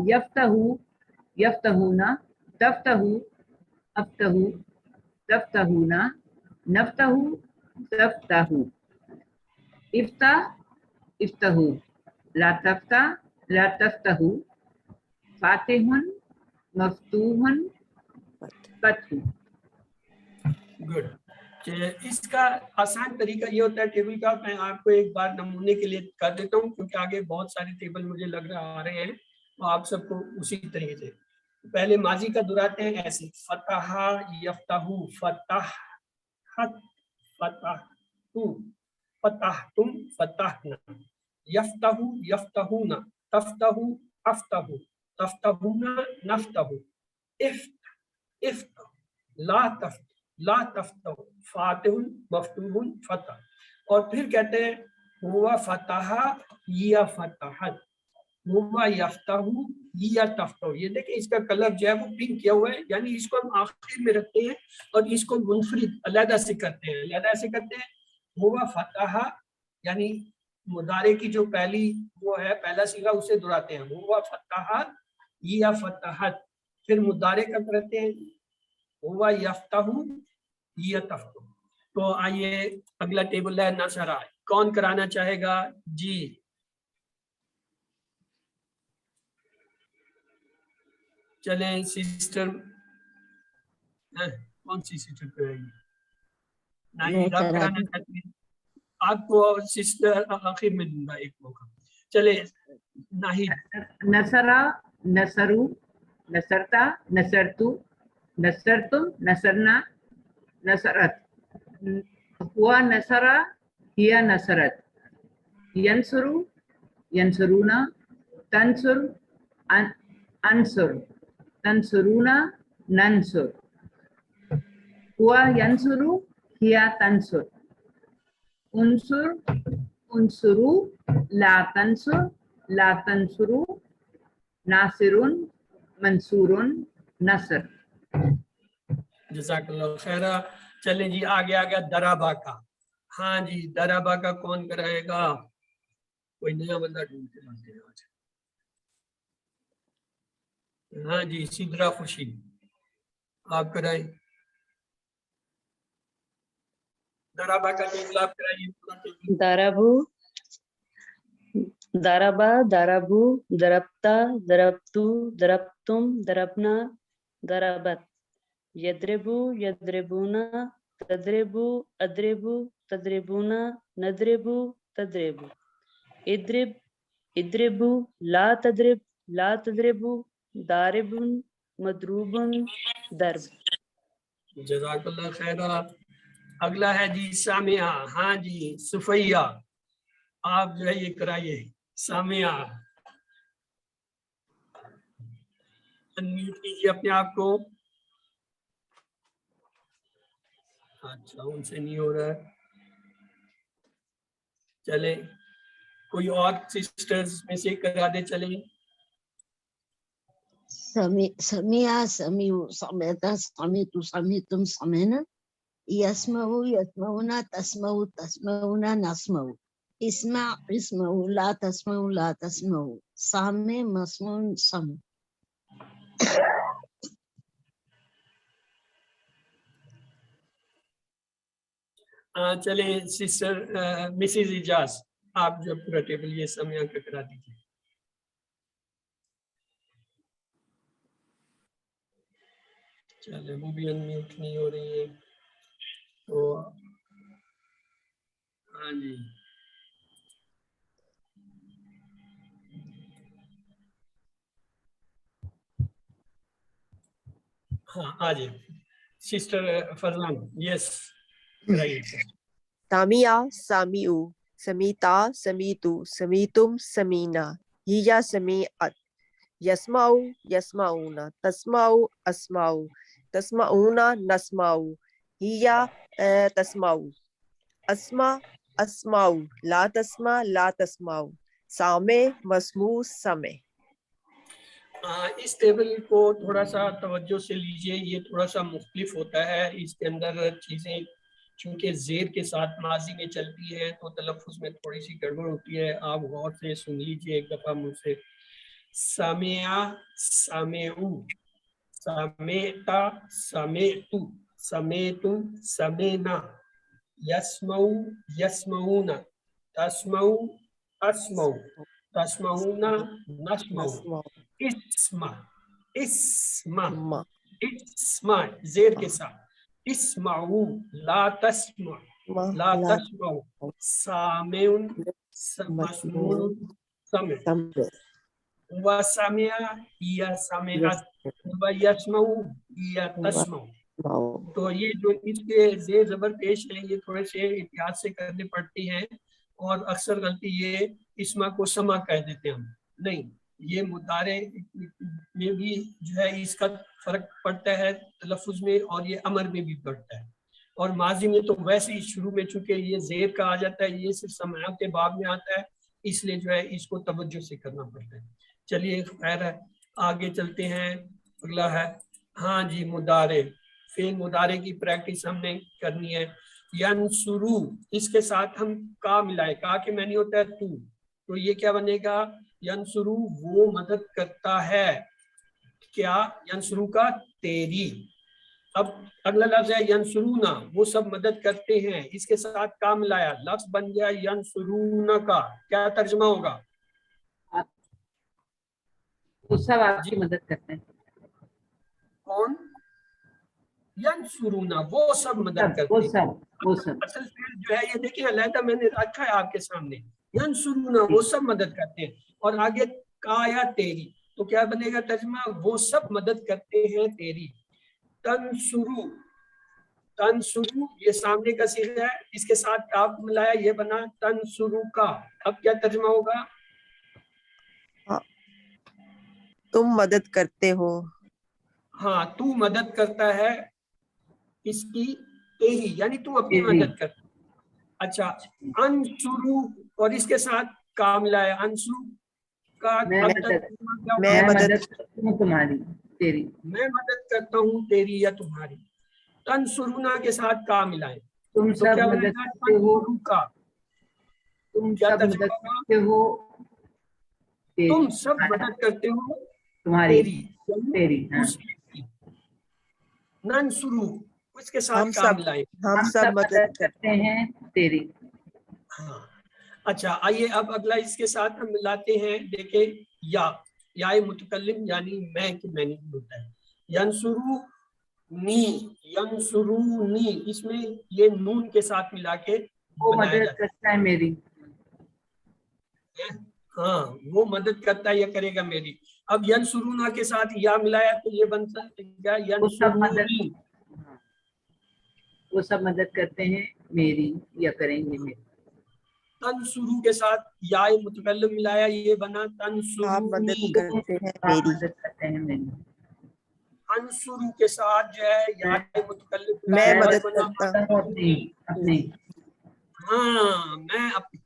यफ्तहू, यफ्तहूना, तफ्तहू, अफ्तहू, तफ्तहूना, नफ्तहू, तफ्तहू, इफ्ता, इफ्तहू, ला तफ्ता, ला तफ्तहू, फातिहुन, मफ्तूहुन, फतहू। गुड। इसका आसान तरीका ये होता है टेबल का, मैं आपको एक बार नमूने के लिए कर देता हूँ क्योंकि आगे बहुत सारे टेबल मुझे लग रहा आ रहे हैं, तो आप सबको उसी तरीके से पहले माजी का दोहराते हैं ऐसे, फतहा यफ्तहू, फतहत, फतहतु, फतहतुम, फतहना, यफ्तहू, यफ्तहूना, तफ्तहू, अफ्तहू, तफ्तहूना, नफ्तहू, इफ्त, इफ्तह, ला तफ्त, ला तफ्तहू, फातिहुन, मफ्तूहुन, फतह। और फिर कहते हैं हुआ फतहा या फतहत, हुआ यफ्तहू या तफ्तहू। ये देखिए इसका कलर जो है वो पिंक किया हुआ है, यानी इसको हम आखिर में रखते हैं और इसको मुनफरिद अलहदा से करते हैं। अलहदा से करते हैं हुआ फतहा, यानी मुदारे की जो पहली वो है पहला सीगा उसे दोहराते हैं, हुआ फतहा या फतहत। फिर मुदारे का करते हैं हुआ यफ्तहू या तफ्तहू। तो आइए अगला टेबल है नसरा, कौन कराना चाहेगा जी? चलें सिस्टर, कौन सी सिस्टर कराएगी? नहीं, मैं आप करा कराना दूं। चाहती हैं? आपको सिस्टर आखिर में दूंगा एक मौका। चले नाहिद। नसरा, नसरू, नसरता, नसरतु, नसरतुम, नसरना, नसरत, हुआ नसरा, हिया नसरत, यंसुरु, यंसुरूना, तंसुर, अंसुर, तंसुरूना, नंसुर, हुआ यंसुरु, हिया तंसुर, उनसुर, उनसुरु, ला तंसुर, ला तंसुरु, नासिरुन, मंसूरुन, नसर। जज़ाकल्लाह खैरा। चलें जी आगे आ गया दराबा का। हाँ जी, दराबा का कौन कराएगा? कोई नया बंदा ढूंढ के लाते हैं आज। हाँ जी, सिद्रा खुशी आप कराए। दराबा का टेबल आप कराइए पूरा टेबल। दरबू, दरबा, दरबू, दरबता, दरबतु, दरबतुम, दरबना, दरबत, यद्रिबु, यद्रिबूना, तद्रिबु, अद्रिबु, तद्रिबूना, नद्रिबु, तद्रिबु, इद्रिब, इद्रिबु, ला तद्रिब, ला तद्रिबु, दारिबुन, मदरूबुन, दर्ब। जज़ाकल्लाह खैरा। अगला है जी सामिया। हाँ जी सुफैया, आप जो है ये कराइए। सामिया अनम्यूट कीजिए अपने आप को। अच्छा उनसे नहीं हो रहा है। चले कोई और सिस्टर्स में से करा दे। चले समिया, समिउ, समेता, समितु, समितुम, समेना, यस्मउ, यस्मउना, तस्मउ, तस्मउना, नस्मउ, इस्मा, इस्मउ, ला तस्मउ, ला तस्मउ, सामे, मस्मुन, सम। चले सिस्टर मिसिज इजाज, आप जो पूरा टेबल ये समय का करा दीजिए. चले, वो भी अनम्यूट नहीं हो रही है तो हाँ जी. हाँ आ जाइए सिस्टर फरजान. यस कराइए. सामिया सामिउ, समीता समीतु, समीतुम समीना, हिया समीअत, यस्माउ यस्माउना, तस्माउ अस्माउ, तस्माउना नस्माउ, हिया तस्माउ, अस्मा अस्माउ, ला तस्माउ, सामे मस्मू समे. इस टेबल को थोड़ा सा तवज्जो से लीजिए, ये थोड़ा सा मुख्तलिफ होता है. इसके अंदर चीज़ें चूंकि जेर के साथ माजी में चलती है तो तलफ़ुज़ में थोड़ी सी गड़बड़ होती है. आप गौर से सुन लीजिए एक दफ़ा मुझसे. सामिया सामेउ, समेता समेतु, समेतु समेना, यस्मऊ यस्मऊना, तस्मऊ अस्मऊ, तस्मऊना नस्मऊ, इस्मा इस्मा मा इस्मा जेर के साथ, इस्माऊ ला तस्मा ला तस्माऊ, सामेउन मस्मून समे, समे. वसमिया या समिअत, वयस्मऊ या तस्मऊ. तो ये जो इसके जेर जबर पेश है ये थोड़े से एहतियात से करने पड़ती हैं और अक्सर गलती ये इस्मा को समा कह देते हैं हम. नहीं, ये मुतारे में भी जो है इसका फर्क पड़ता है तलफ़ुज़ में और ये अमर में भी पड़ता है. और माजी में तो वैसे ही शुरू में चूंकि ये जेर का आ जाता है, ये सिर्फ समा के बाब में आता है, इसलिए जो है इसको तवज्जो से करना पड़ता है. चलिए खैर है, आगे चलते हैं. अगला है हाँ जी मुदारे. फेल मुदारे की प्रैक्टिस हमने करनी है. यनसुरू, इसके साथ हम का मिलाए, का के मैंने होता है तू, तो ये क्या बनेगा? यनसुरू वो मदद करता है. क्या? यनसुरू का तेरी. अब अगला लफ्ज है यनसुरूना, वो सब मदद करते हैं. इसके साथ का मिलाया, लफ्ज बन गया यनसुरूना का. क्या तर्जमा होगा? वो सब आपकी मदद करते हैं. कौन? यनसुरूना, वो सब मदद करते हैं. वो सब असल फेल जो है ये देखिए अलहदा मैंने रखा है आपके सामने. यनसुरूना वो सब मदद करते हैं और आगे काया तेरी, तो क्या बनेगा तर्जमा? वो सब मदद करते हैं तेरी. तनसुरू, तनसुरू ये सामने का सीगा है, इसके साथ काफ मिलाया ये बना तनसुरू का. अब क्या तर्जमा होगा? तुम मदद करते हो. हाँ, तू मदद करता है इसकी तेरी, यानी तू अपनी मदद करता है. अच्छा, अंसुरू और इसके साथ काम लाया अंसुरू का. मैं मदद करता हूँ तुम्हारी तेरी. मैं मदद करता हूँ तेरी या तुम्हारी. तनसुरूना के साथ का मिलाए, तुम तो सब क्या मदद बनेगा? करते हो. तनसुरू का. तुम क्या सब तर्जुमा मदद होगा? करते हो तेरी. तुम सब मदद करते हो तुम्हारी तेरी, तेरी. हाँ. उसकी. ननसुरू उसके साथ हम का सब मिलाए, हम सब मदद करते हैं तेरी. हाँ. अच्छा आइए अब अगला इसके साथ हम मिलाते हैं. देखे या मुतकल्लिम यानी मैं कि मैंने होता है. यंसुरू नी, यंसुरूनी, इसमें ये नून के साथ मिला के वो बनाया मदद जाता करता है मेरी. है. हाँ, वो मदद करता है, ये करेगा मेरी. अब यंसुरूना के साथ या मिलाया तो ये बन सकता है यंसुरूनी. वो सब मदद करते हैं मेरी या करेंगे मेरी. तनसुरू के साथ या मुतकल्लिम मिलाया ये बना आप मदद तनसुरूनी. करते हैं मेरी. मदद करते हैं मेरी. अंसुरू के साथ जो है या मुतकल्लिम मैं मिलाया मदद ये बना करता हूँ अपनी. हाँ, मैं अपनी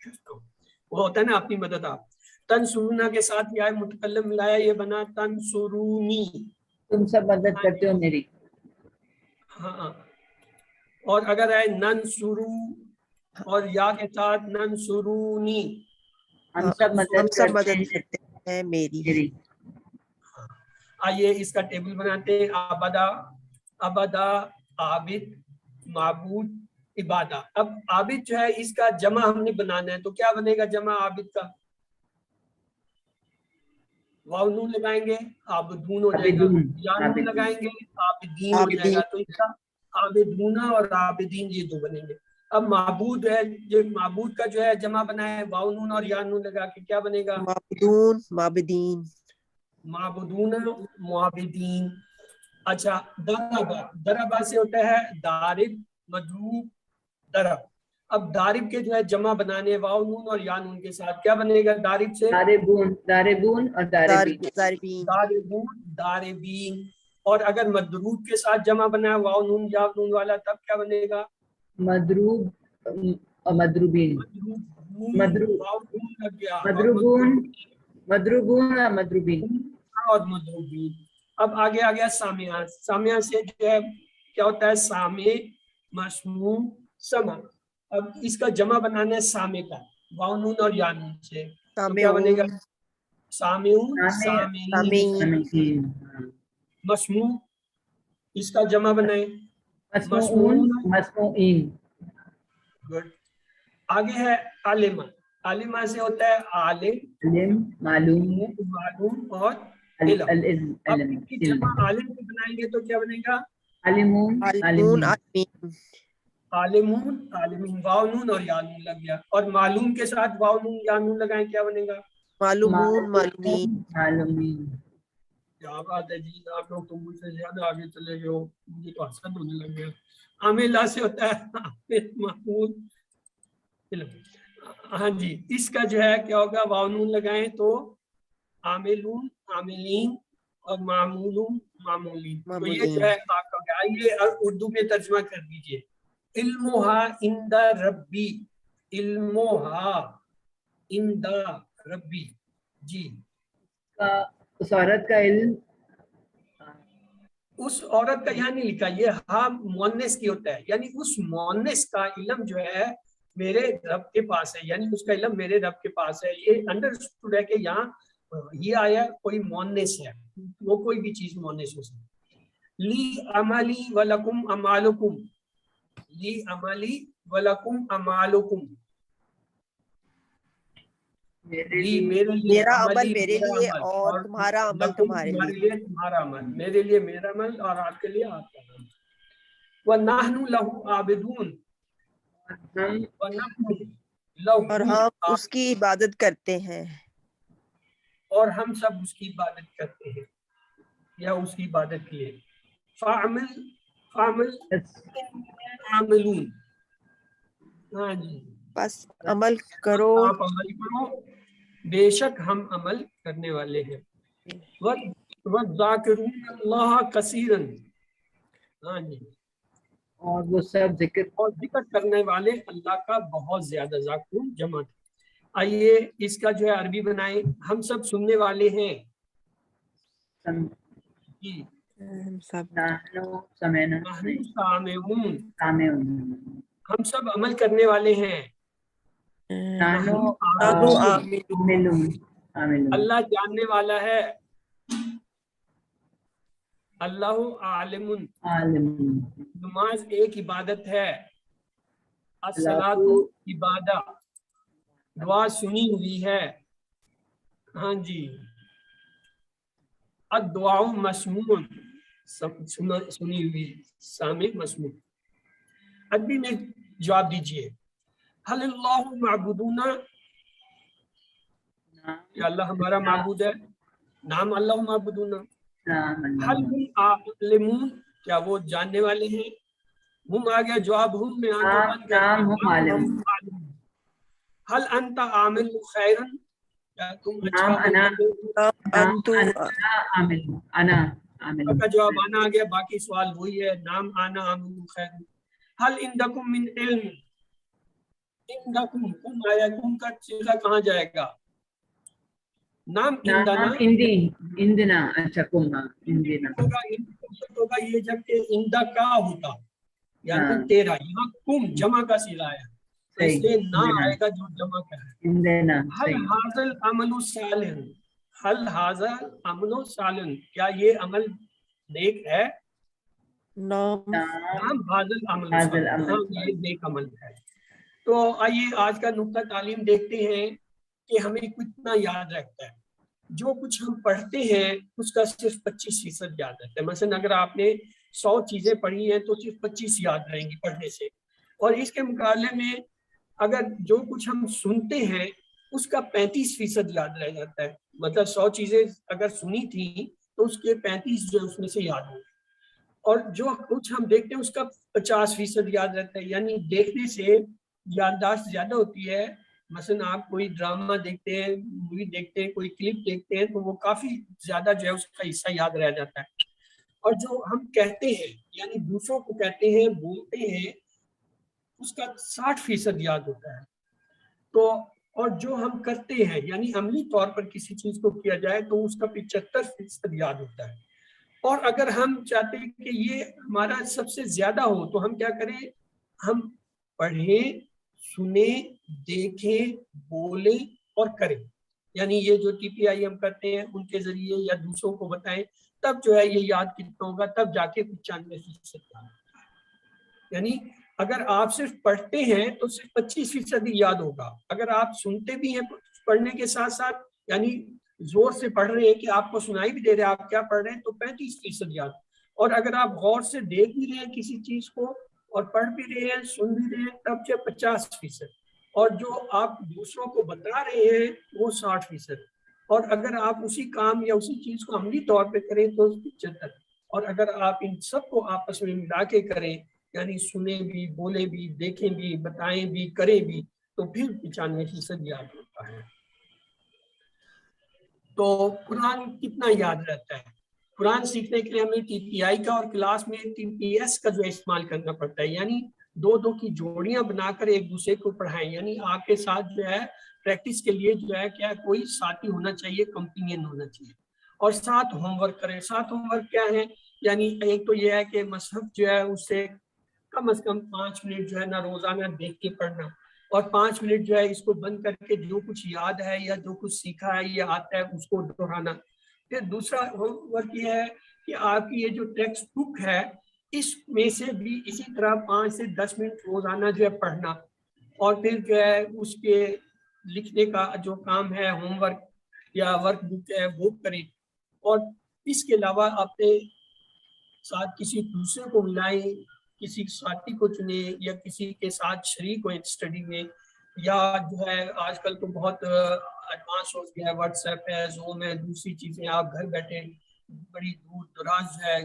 करता हूँ. वो होता है ना अपनी मदद. आप तनसुरूना के साथ या मुतकल्लिम मिलाया ये बना तनसुरूनी. तुम सब मदद करते हो मेरी. हाँ, और अगर है ननसुरू और या के साथ ननसुरूनी, हम सब मदद करते हैं मेरी. आइए इसका टेबल बनाते हैं. अबदा, अबदा, आबिद, माबूद, इबादा। अब आबिद जो है इसका जमा हमने बनाना है, तो क्या बनेगा जमा आबिद का? वाव नून लगाएंगे आबिदून हो जाएगा, आबिदून, या नून आबिदून। लगाएंगे आबिदीन हो आबिदीन। जाएगा। तो इसका आबिदूना और आबिदीन ये दो बनेंगे। अब माबूद है, जो माबूद का जो है जमा बना है वाव नून और या नून लगा के क्या बनेगा? माबदून माबदीन। माबूदूना मुआबिदीन। अच्छा, दरबा, दरबा से होता है दारिब मदरूब दरब। अब दारिब के जो है जमा बनाने वाव नून और या नून के साथ क्या बनेगा? दारिब से दारिबून, दारिबून और दारिबीन। दारिबीन। दारिबून दारिबीन। और अगर मदरूब के साथ जमा बनाया वाव नून या नून वाला तब क्या बनेगा? मदरूब और मदरूबीन। मदरूब, वाव नून लग गया और मदरूबून, मदरूबून और मदरूबीन। और मदरूबीन। अब आगे आ गया सामिया। सामिया से जो है क्या होता है? सामे मशमू समा। अब इसका जमा बनाना है सामे का वाव नून और या नून से, तो क्या बनेगा? सामेऊन सामेईन। सामीन, मशमू, इसका जमा बनाए मस्मून, मस्मूइन। गुड। आगे है आलिमा। आलिमा से होता है आलिम, इल्म, मालूम, मालूम और इल्म, इल्म। अब इल्म, इसकी जमा आलिम को बनाएंगे तो क्या बनेगा? आलिमून, आलिमून आलिमीन। आलिमीन। आलिमून आलिमीन, वाव नून और या नून लग गया। और मालूम के साथ वाव नून या नून लगाएं क्या बनेगा? मालूमून मालूमीन। मालूमीन। क्या बात है जी, आप लोग तो मुझसे ज्यादा आगे चले गए हो, मुझे तो हसद होने लग गया। आमिला से होता है आमिल, मामूल, इल्म। हाँ जी, इसका जो है क्या होगा? वाव नून लगाएं तो आमिलून आमिलीन और मामूलून मामूलीन। तो ये जो है आपका क्या, ये उर्दू में तर्जमा कर दीजिए। इल्मुहा इंदा रब्बी, इल्मुहा इंदा रब्बी। जी, उस औरत का इल्म, उस औरत का यहाँ नहीं लिखा, ये हा मुअन्नस की होता है, यानी उस मुअन्नस का इल्म जो है मेरे रब के पास है, यानी उसका इल्म मेरे रब के पास है। ये अंडरस्टूड है कि यहाँ ये आया कोई मुअन्नस है, वो कोई भी चीज मुअन्नस हो सकती है। ली अमली वलकुम अमालुकुम, ली अमली वलकुम अमालुकुम। ली मेरे लिए, मेरा अमल अमली मेरे मेरा लिए अमल, और तुम्हारा अमल लकुम तुम्हारे तुम्हारे लिए। लिए तुम्हारा अमल, मेरे लिए मेरा अमल और आपके लिए आपका अमल। व नाहनु लहु आबिदून, हम व नहनु लहु और हम उसकी इबादत करते हैं। और हम सब उसकी इबादत करते हैं या उसकी इबादत किए। फामिल फामिल आमिलून। हाँ जी, बस अमल करो। आप अमल करो, बेशक हम अमल करने वाले हैं। वज़ाकिरून अल्लाह कसीरन। हाँ जी, और वो सब जिक्र और जिक्र करने वाले अल्लाह का बहुत ज्यादा, ज़ाकिरून जमा। आइए इसका जो है अरबी बनाए। हम सब सुनने वाले हैं जी, हम सब नाहनु समेना नहनु सामिऊन, सामेउन। हम सब अमल करने वाले हैं। नाहनु नाहनु आमिलून, आमिलून। अल्लाह जानने वाला है। अल्लाहु आलिमुन। आलिमून। नमाज एक इबादत है। अस्सलातु इबादा, दुआ सुनी हुई है। हाँ जी, अद्दुआउ मस्मून, सुनी हुई, सामे मस्मून। अरबी में जवाब दीजिए। हल्लाहु मअबूदुना, क्या अल्लाह हमारा माबूद है? नाम अल्लाह मअबूदुना। हल हुम आलिमून, क्या वो जानने वाले हैं? हुम आ गया जवाब, हुम में आंखें बंद कर नाम हुम आलिम। हल अंता आमिल खैरन, क्या तुम अच्छा नाम अमल अना, करते हो? अंतु अना आमिल, अना आमिल। आपका जवाब आना आ गया, बाकी सवाल वही है, नाम आना आमिल खैरन। हल इंदकुम मिन इल्म, इंदकुम कुम आया, कुम का सीधा कहाँ जाएगा? नाम इंदना नाम इंदी, इंदना। अच्छा कुम, हाँ इंदिना। होगा ये जबकि इंदा का होता, यानी तेरा। यहाँ कुम जमा का सीधा आया, तो इसलिए ना आएगा जो जमा का है। इंदिना। हल हाज़ल अमलु सालिह, हल हाज़ल अमलु सालिह, क्या ये अमल नेक है? नाम नाम हाजिल अमल हाजिल सालिह, अमल हाँ ये नेक अमल है। तो आइए आज का नुक्ता तालीम देखते हैं कि हमें कितना याद रहता है। जो कुछ हम पढ़ते हैं उसका सिर्फ 25% याद रहता है। मसलन अगर आपने 100 चीजें पढ़ी हैं तो सिर्फ 25 याद रहेंगी पढ़ने से, और इसके मुकाबले में अगर जो कुछ हम सुनते हैं उसका 35% याद रह जाता है। मतलब 100 चीजें अगर सुनी थी तो उसके 35 जो उसमें से याद होंगे, और जो कुछ हम देखते हैं उसका 50% याद रहता है। यानी देखने से याददाश्त ज्यादा होती है। मसलन आप कोई ड्रामा देखते हैं, मूवी देखते हैं, कोई क्लिप देखते हैं तो वो काफी ज्यादा जो है उसका हिस्सा याद रह जाता है। और जो हम कहते हैं यानी दूसरों को कहते हैं, बोलते हैं, उसका 60% याद होता है। तो और जो हम करते हैं यानी अमली तौर पर किसी चीज को किया जाए तो उसका 75% याद होता है। और अगर हम चाहते हैं कि ये हमारा सबसे ज्यादा हो तो हम क्या करें, हम पढ़ें, सुने, देखें, बोलें और करें। यानी ये जो TPI हम करते हैं उनके जरिए या दूसरों को बताएं, तब जो है ये याद कितना होगा, तब जाके 95% याद होगा। यानी अगर आप सिर्फ पढ़ते हैं तो सिर्फ 25% ही याद होगा। अगर आप सुनते भी हैं पढ़ने के साथ साथ, यानी जोर से पढ़ रहे हैं कि आपको सुनाई भी दे रहे हैं आप क्या पढ़ रहे हैं, तो 35% याद। और अगर आप गौर से देख भी रहे हैं किसी चीज को और पढ़ भी रहे हैं, सुन भी रहे हैं, तब जो 50%। और जो आप दूसरों को बता रहे हैं वो 60%। और अगर आप उसी काम या उसी चीज को अमली तौर पे करें तो 75। और अगर आप इन सबको आपस में मिला के करें, यानी सुने भी, बोले भी, देखें भी, बताएं भी, करें भी, तो फिर 95% याद होता है। तो कुरान कितना याद रहता है? कुरान सीखने के लिए हमें TPI का और क्लास में TPS का जो इस्तेमाल करना पड़ता है। यानी दो दो की जोड़ियां बनाकर एक दूसरे को पढ़ाएं। यानी आपके साथ जो है प्रैक्टिस के लिए जो है क्या कोई साथी होना चाहिए, कंपेनियन होना चाहिए। और साथ होमवर्क करें। साथ होमवर्क क्या है? यानी एक तो यह है कि मसहफ जो है उससे कम से कम 5 मिनट जो है ना रोजाना देख के पढ़ना, और 5 मिनट जो है इसको बंद करके जो कुछ याद है या जो कुछ सीखा है या आता है उसको दोहराना। फिर दूसरा होमवर्क ये है कि आपकी ये जो टेक्स्ट बुक है इसमें से भी इसी तरह 5 से 10 मिनट रोजाना जो है पढ़ना, और फिर जो है उसके लिखने का जो काम है होमवर्क या वर्क बुक है वो करें। और इसके अलावा अपने साथ किसी दूसरे को मिलाएं, किसी साथी को चुने या किसी के साथ शरीक हो स्टडी में। या जो है आजकल तो बहुत एडवांस हो गया है, व्हाट्सएप है, ज़ूम है, दूसरी चीजें, आप घर बैठे बड़ी दूर दराज है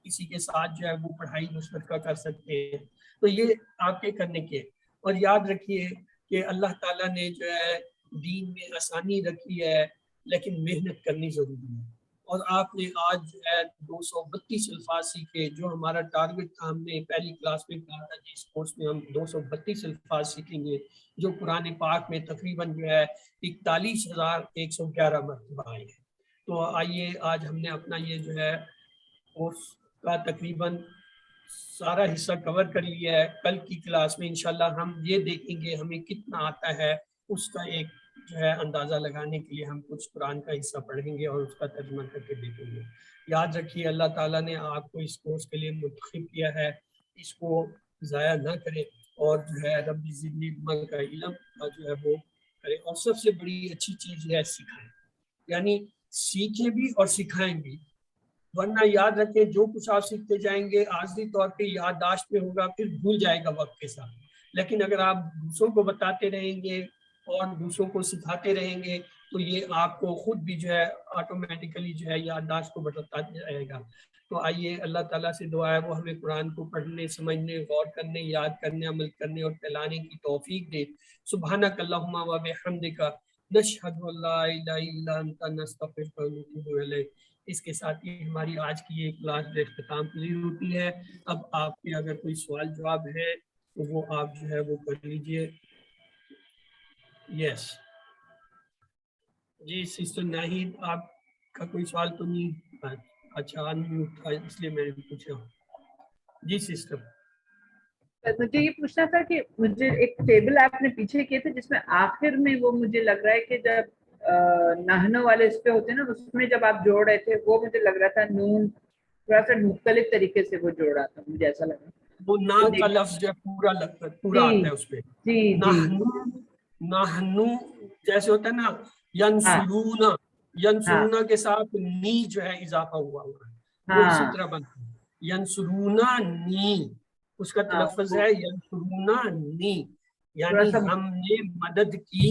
किसी के साथ जो है वो पढ़ाई मुश्तरका कर सकते हैं। तो ये आपके करने के। और याद रखिए कि अल्लाह ताला ने जो है दीन में आसानी रखी है, लेकिन मेहनत करनी जरूरी है। और आपने आज जो है 232 अल्फाज सीखे, जो हमारा टारगेट था। हमने पहली क्लास में कहा था कि इस कोर्स में हम 232 अल्फाज सीखेंगे, जो कुरान पाक में तकरीबन जो है 41,111 मरतबा आए हैं। तो आइए आज हमने अपना ये जो है कोर्स का तकरीबन सारा हिस्सा कवर कर लिया है। कल की क्लास में इंशाल्लाह हम ये देखेंगे हमें कितना आता है, उसका एक जो है अंदाज़ा लगाने के लिए हम कुछ कुरान का हिस्सा पढ़ेंगे और उसका तर्जुमा करके देखेंगे। याद रखिए अल्लाह ताला ने आपको इस कोर्स के लिए मुंतखब किया है, इसको ज़ाया ना करें और जो है रब्बी ज़िदनी इल्मा का इल्म का जो है वो करें। और सबसे बड़ी अच्छी चीज़ है सिखाएं, यानी सीखें भी और सिखाएं भी। वरना याद रखें जो कुछ आप सीखते जाएंगे आर्जी तौर पे याददाश्त में होगा, फिर भूल जाएगा वक्त के साथ। लेकिन अगर आप दूसरों को बताते रहेंगे और दूसरों को सिखाते रहेंगे तो ये आपको खुद भी जो है ऑटोमेटिकली जो है याददाश्त को बढ़ाता जाएगा। तो आइए अल्लाह ताला से दुआ है वो हमें कुरान को पढ़ने, समझने, गौर करने, याद करने, अमल करने और फैलाने की तौफीक दे। सुब्हानक अल्लाहुम्मा व बिहम्दिका नशहदु अल्ला इलाहा इल्ला अंता नस्तगफिरुका व नतूबु इलैक। इसके साथ ही हमारी आज की ये क्लास जो इख्तिताम पूरी होती है। अब आपके अगर कोई सवाल जवाब है तो वो आप जो है वो कर लीजिए। यस जी सिस्टर नाहिद, आपका कोई सवाल तो नहीं? अच्छा अनम्यूट था इसलिए मैंने पूछा। जी सिस्टर। मुझे ये पूछना था कि मुझे एक टेबल आपने पीछे किए थे जिसमें आखिर में वो मुझे लग रहा है कि जब नहनो वाले इस पे होते हैं ना, उसमें जब आप जोड़ रहे थे वो मुझे लग रहा था नून थोड़ा सा मुख्तलिफ तरीके से वो जोड़ रहा था, मुझे ऐसा लगा। वो ना तो का देख- लफ्ज जो है पूरा पूरा जी आता है उसपे। जी जी नाहनु, नाहनु जैसे होता है ना, यंसुरूना, यंसुरूना के साथ नी जो है इजाफा हुआ है, वो इसी हाँ तरह बनता है। यंसुरूना नी, उसका हाँ, तलफ़्ज़ वो है यंसुरूना नी, थोड़ा यानी सा हमने मदद की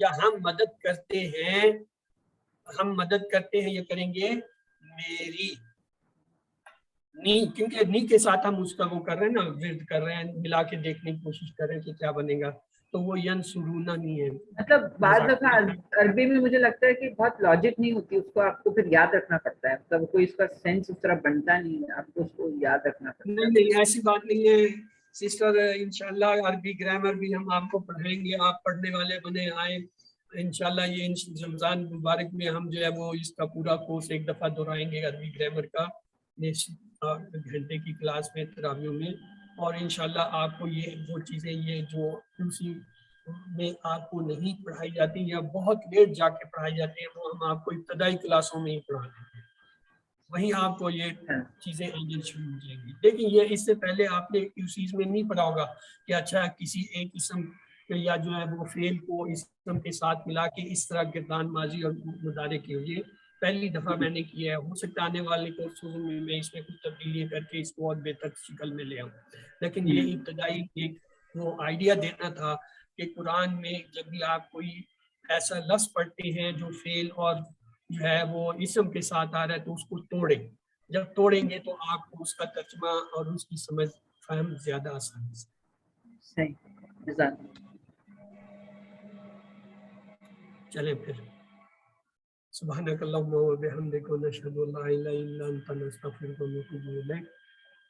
या हम मदद करते हैं, हम मदद करते हैं, ये करेंगे मेरी नी, क्योंकि नी के साथ हम उसका वो कर रहे हैं ना, विर्द कर रहे हैं, मिला के देखने की कोशिश कर रहे हैं कि क्या बनेगा, तो वो यंसुरूना नहीं है। मतलब बाद दफा जज़ाकल्लाह। अरबी में मुझे लगता है कि बहुत लॉजिक नहीं होती, उसको आपको फिर याद रखना पड़ता है, मतलब कोई इसका सेंस उस तरह बनता नहीं है, आपको उसको याद रखना पड़ता नहीं है। नहीं ऐसी बात नहीं है सिस्टर, इंशाल्लाह अरबी ग्रामर भी हम आपको पढ़ाएंगे, आप पढ़ने वाले बने आए इंशाल्लाह। ये रमज़ान मुबारक में हम जो है वो इसका पूरा कोर्स एक दफ़ा दोहराएंगे अरबी ग्रामर का, घंटे की क्लास में तरावियों में, और इंशाल्लाह आपको ये वो चीज़ें ये जो उसी में आपको नहीं पढ़ाई जाती या बहुत लेट जाके पढ़ाई जाती है, वो हम आपको इब्तदाई क्लासों में ही पढ़ा देते हैं, वहीं आपको ये चीज़ें आनी शुरू हो जाएंगी। लेकिन ये इससे पहले आपने उस चीज़ में नहीं पढ़ा होगा कि अच्छा किसी एक किस्म या जो है वो फेल को इसम के साथ मिला के इस तरह गिरदान माजी और मुदारे के लिए पहली दफ़ा मैंने किया है। हो सकता है आने वाले कोर्सों में मैं इसमें कुछ तब्दीली करके इसको और बेहतर शक्ल में ले आऊँ, लेकिन ये इब्तदाई एक वो आइडिया देना था कि कुरान में जब भी आप कोई ऐसा लफ्ज़ पढ़ते हैं जो फेल और जो है वो इसम के साथ आ रहा है, तो उसको तोड़ें। जब तोड़ेंगे तो आपको उसका तर्जुमा और उसकी समझ फहम ज़्यादा आसानी से। सही, जज़ाक। चलें फिर। सुब्हानक अल्लाहुम्मा व बिहम्दिक नशहदु अन ला इलाहा इल्ला अंता नस्तगफिरुका व नतूबु इलैक।